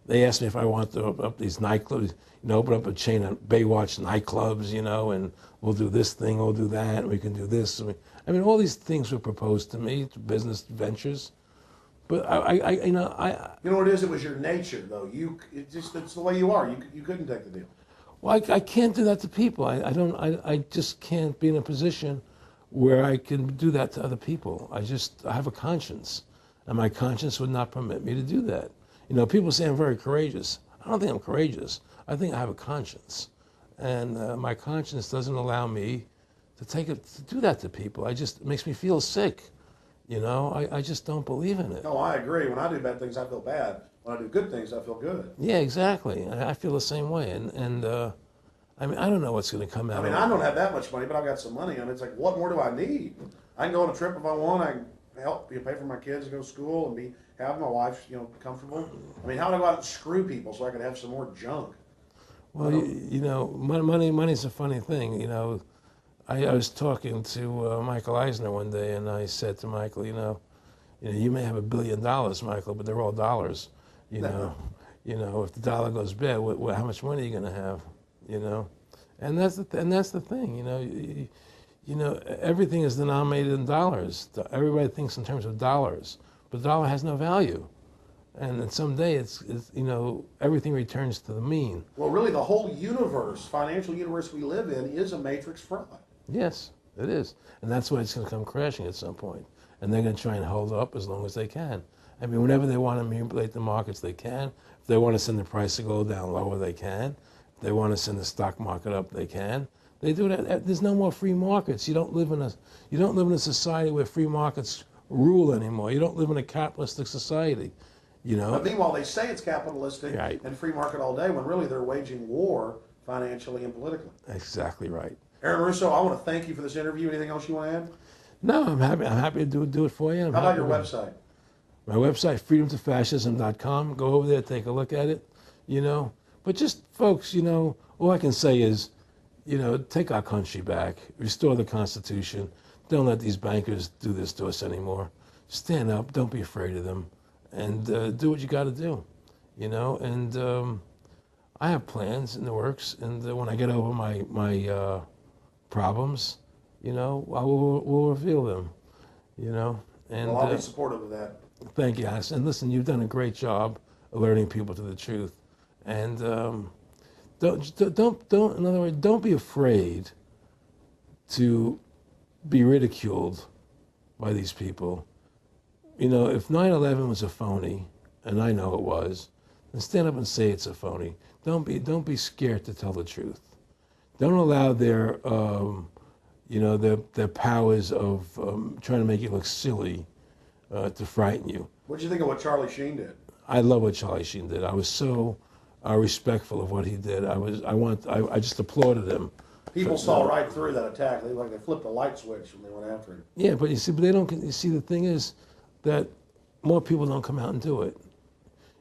They asked me if I wanted to open up these nightclubs, open up a chain of Baywatch nightclubs, and we'll do this thing, we'll do that, and we can do this. All these things were proposed to me, business ventures. But You know what it is? It was your nature, though. It's the way you are. You couldn't take the deal. Well, I can't do that to people. I just can't be in a position where I can do that to other people. I have a conscience, and my conscience would not permit me to do that. People say I'm very courageous. I don't think I'm courageous. I think I have a conscience, and my conscience doesn't allow me to do that to people. It makes me feel sick. I just don't believe in it. No, I agree. When I do bad things, I feel bad. When I do good things, I feel good. Yeah, exactly. I feel the same way. And I don't know what's going to come out. I don't have that much money, but I've got some money, and it's like, what more do I need? I can go on a trip if I want. I can help pay for my kids to go to school and have my wife, comfortable. How do I go out and screw people so I can have some more junk? Well, money's a funny thing. I was talking to Michael Eisner one day, and I said to Michael, you may have $1 billion, Michael, but they're all dollars. If the dollar goes bad, how much money are you going to have? you know, and that's the thing, you know. You know, everything is denominated in dollars. Everybody thinks in terms of dollars, but the dollar has no value. And then someday it's you know, everything returns to the mean. Well, really, the whole universe, financial universe we live in, is a matrix fraud. Yes, it is. And that's why it's going to come crashing at some point. And they're going to try and hold up as long as they can. I mean, whenever they want to manipulate the markets, they can. If they want to send the price of gold down lower, they can. If they want to send the stock market up, they can. They do that. There's no more free markets. You don't live in a society where free markets rule anymore. You don't live in a capitalistic society, you know. But meanwhile, they say it's capitalistic Right. and free market all day, when really they're waging war financially and politically. Exactly right. Aaron Russo, I want to thank you for this interview. Anything else you want to add? No, I'm happy to do it for you. How about your website? My website, freedomtofascism.com. Go over there, take a look at it, you know. But just, folks, you know, all I can say is, you know, take our country back, restore the Constitution. Don't let these bankers do this to us anymore. Stand up, don't be afraid of them, and do what you got to do, you know. And I have plans in the works, and when I get over my problems, you know, we'll reveal them, you know. And Well, I'll be supportive of that. thank you, Alex. And listen, you've done a great job alerting people to the truth. And don't, in other words, don't be afraid to be ridiculed by these people. You know, if 9/11 was a phony, and I know it was, then stand up and say it's a phony. Don't be scared to tell the truth. Don't allow their, you know, their powers of trying to make you look silly to frighten you. What did you think of what Charlie Sheen did? I love what Charlie Sheen did. I was so respectful of what he did. I just applauded him. People saw right through that attack. They flipped a light switch when they went after him. Yeah, but they don't. You see, the thing is that more people don't come out and do it.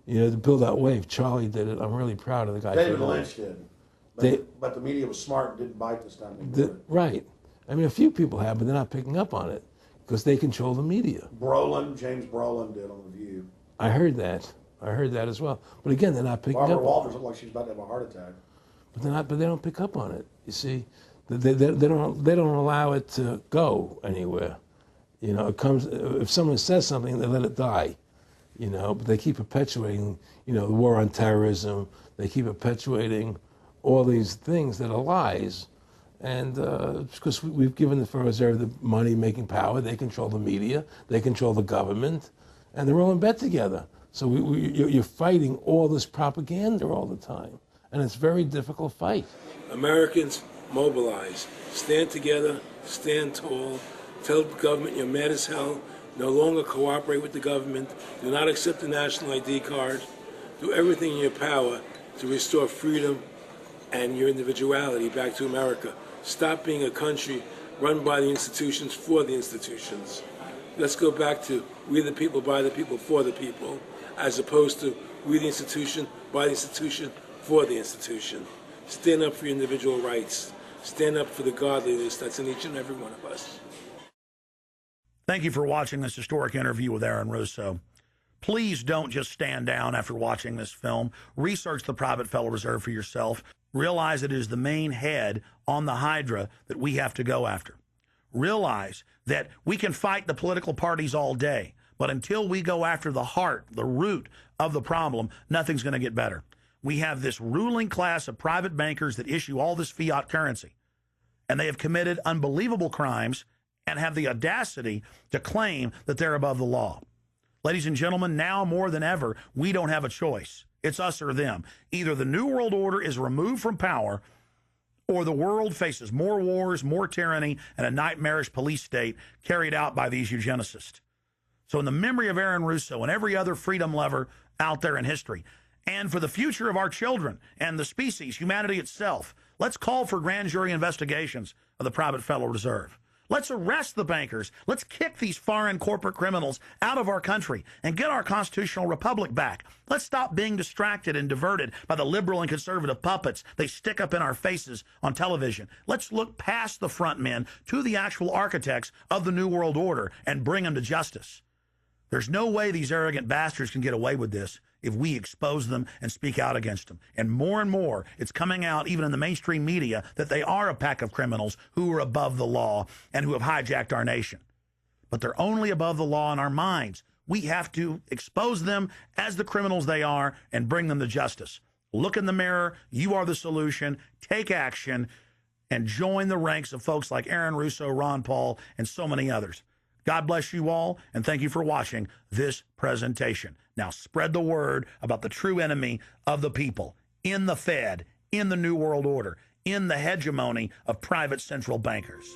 You know, to build that wave. Charlie did it. I'm really proud of the guy. David Lynch did. But the media was smart and didn't bite this time. Right. I mean, a few people have, but they're not picking up on it because they control the media. James Brolin did on The View. I heard that as well. But again, they're not picking Barbara up. Walters looked like she's about to have a heart attack. But they're not. But they don't pick up on it. You see, they don't allow it to go anywhere. You know, it comes if someone says something, they let it die. You know, but they keep perpetuating. You know, the war on terrorism. They keep perpetuating all these things that are lies. And because we've given the Federal Reserve the money-making power, they control the media, they control the government, and they're all in bed together. So you're fighting all this propaganda all the time, and it's a very difficult fight. Americans, mobilize. Stand together, stand tall. Tell the government you're mad as hell. No longer cooperate with the government. Do not accept the national ID card. Do everything in your power to restore freedom and your individuality back to America. Stop being a country run by the institutions for the institutions. Let's go back to we the people, by the people, for the people, as opposed to we the institution, by the institution, for the institution. Stand up for your individual rights. Stand up for the godliness that's in each and every one of us. Thank you for watching this historic interview with Aaron Russo. Please don't just stand down after watching this film. Research the private Federal Reserve for yourself. Realize it is the main head on the Hydra that we have to go after. Realize that we can fight the political parties all day, but until we go after the heart, the root of the problem, nothing's going to get better. We have this ruling class of private bankers that issue all this fiat currency, and they have committed unbelievable crimes and have the audacity to claim that they're above the law. Ladies and gentlemen, now more than ever, we don't have a choice. It's us or them. Either the New World Order is removed from power, or the world faces more wars, more tyranny, and a nightmarish police state carried out by these eugenicists. So in the memory of Aaron Russo and every other freedom lover out there in history, and for the future of our children and the species, humanity itself, let's call for grand jury investigations of the private Federal Reserve. Let's arrest the bankers. Let's kick these foreign corporate criminals out of our country and get our constitutional republic back. Let's stop being distracted and diverted by the liberal and conservative puppets they stick up in our faces on television. Let's look past the front men to the actual architects of the New World Order and bring them to justice. There's no way these arrogant bastards can get away with this if we expose them and speak out against them. And more, it's coming out even in the mainstream media that they are a pack of criminals who are above the law and who have hijacked our nation. But they're only above the law in our minds. We have to expose them as the criminals they are and bring them to justice. Look in the mirror. You are the solution. Take action and join the ranks of folks like Aaron Russo, Ron Paul, and so many others. God bless you all, and thank you for watching this presentation. Now spread the word about the true enemy of the people in the Fed, in the New World Order, in the hegemony of private central bankers.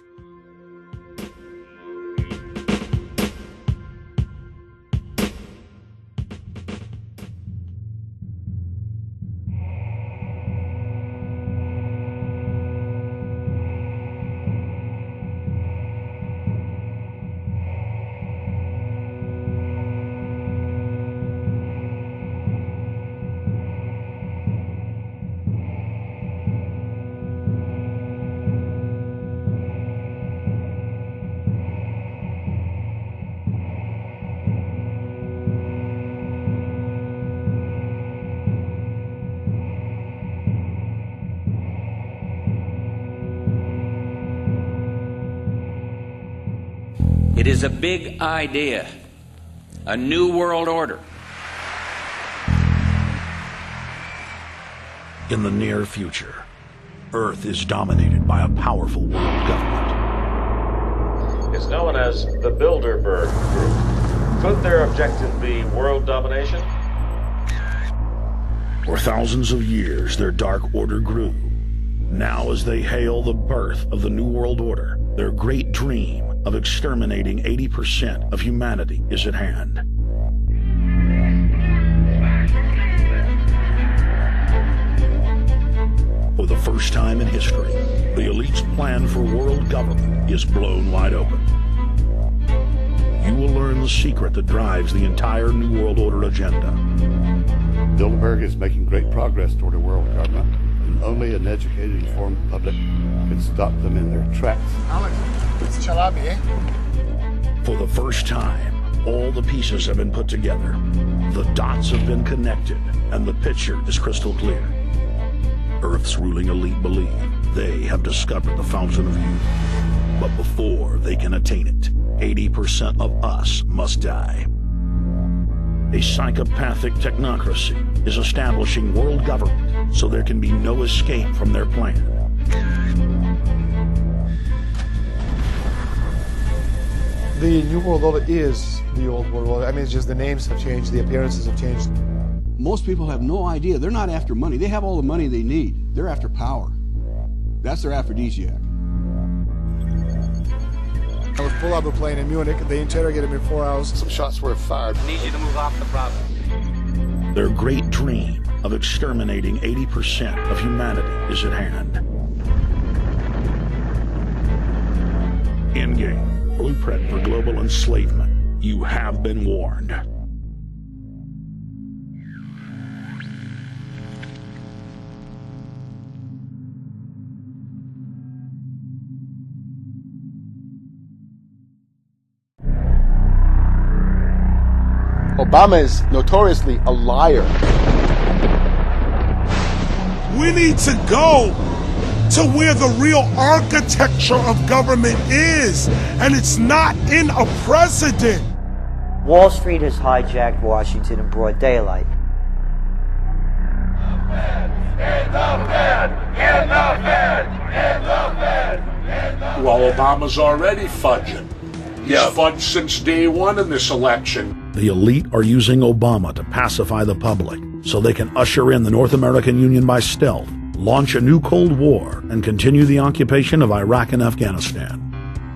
It is a big idea, a new world order. In the near future, Earth is dominated by a powerful world government. It's known as the Bilderberg Group. Could their objective be world domination? For thousands of years, their dark order grew. Now, as they hail the birth of the New World Order, their great dream of exterminating 80% of humanity is at hand. For the first time in history, the elite's plan for world government is blown wide open. You will learn the secret that drives the entire New World Order agenda. Bilderberg is making great progress toward a world government, and only an educated, informed public can stop them in their tracks. Alex, it's Chalabi, eh? For the first time, all the pieces have been put together. The dots have been connected, and the picture is crystal clear. Earth's ruling elite believe they have discovered the fountain of youth. But before they can attain it, 80% of us must die. A psychopathic technocracy is establishing world government so there can be no escape from their plan. The New World Order is the old world order. I mean, it's just the names have changed, the appearances have changed. Most people have no idea. They're not after money. They have all the money they need. They're after power. That's their aphrodisiac. I was pulled out of a plane in Munich. They interrogated me 4 hours. Some shots were fired. I need you to move off the property. Their great dream of exterminating 80% of humanity is at hand. Endgame. Blueprint for global enslavement. You have been warned. Obama is notoriously a liar. We need to go to where the real architecture of government is, and it's not in a president. Wall Street has hijacked Washington in broad daylight. Well, Obama's already fudging. He's fudged since day one in this election. The elite are using Obama to pacify the public so they can usher in the North American Union by stealth, launch a new Cold War, and continue the occupation of Iraq and Afghanistan.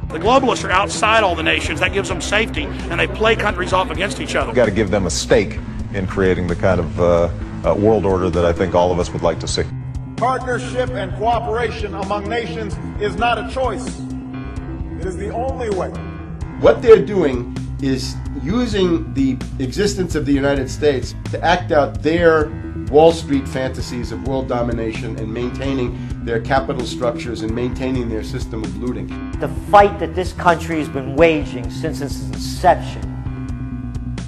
The globalists are outside all the nations. That gives them safety, and they play countries off against each other. We've got to give them a stake in creating the kind of world order that I think all of us would like to see. Partnership and cooperation among nations is not a choice. It is the only way. What they're doing is using the existence of the United States to act out their Wall Street fantasies of world domination and maintaining their capital structures and maintaining their system of looting. The fight that this country has been waging since its inception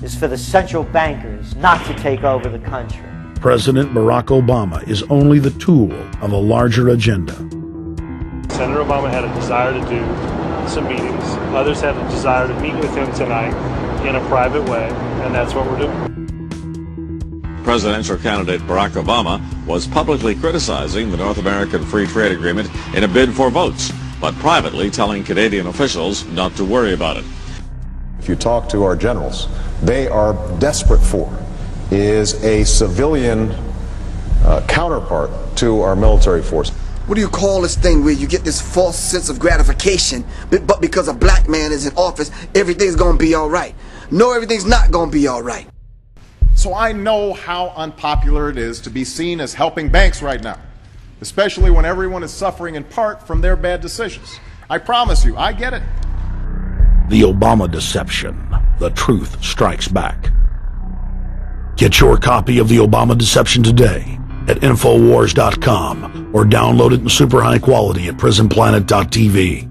is for the central bankers not to take over the country. President Barack Obama is only the tool of a larger agenda. Senator Obama had a desire to do some meetings. Others had a desire to meet with him tonight in a private way, and that's what we're doing. Presidential candidate Barack Obama was publicly criticizing the North American Free Trade Agreement in a bid for votes, but privately telling Canadian officials not to worry about it. If you talk to our generals, they are desperate for is a civilian counterpart to our military force. What do you call this thing where you get this false sense of gratification, but because a black man is in office, everything's gonna be all right? No, everything's not gonna be all right. So I know how unpopular it is to be seen as helping banks right now, especially when everyone is suffering in part from their bad decisions. I promise you, I get it. The Obama deception. The truth strikes back. Get your copy of The Obama Deception today at Infowars.com or download it in super high quality at prisonplanet.tv.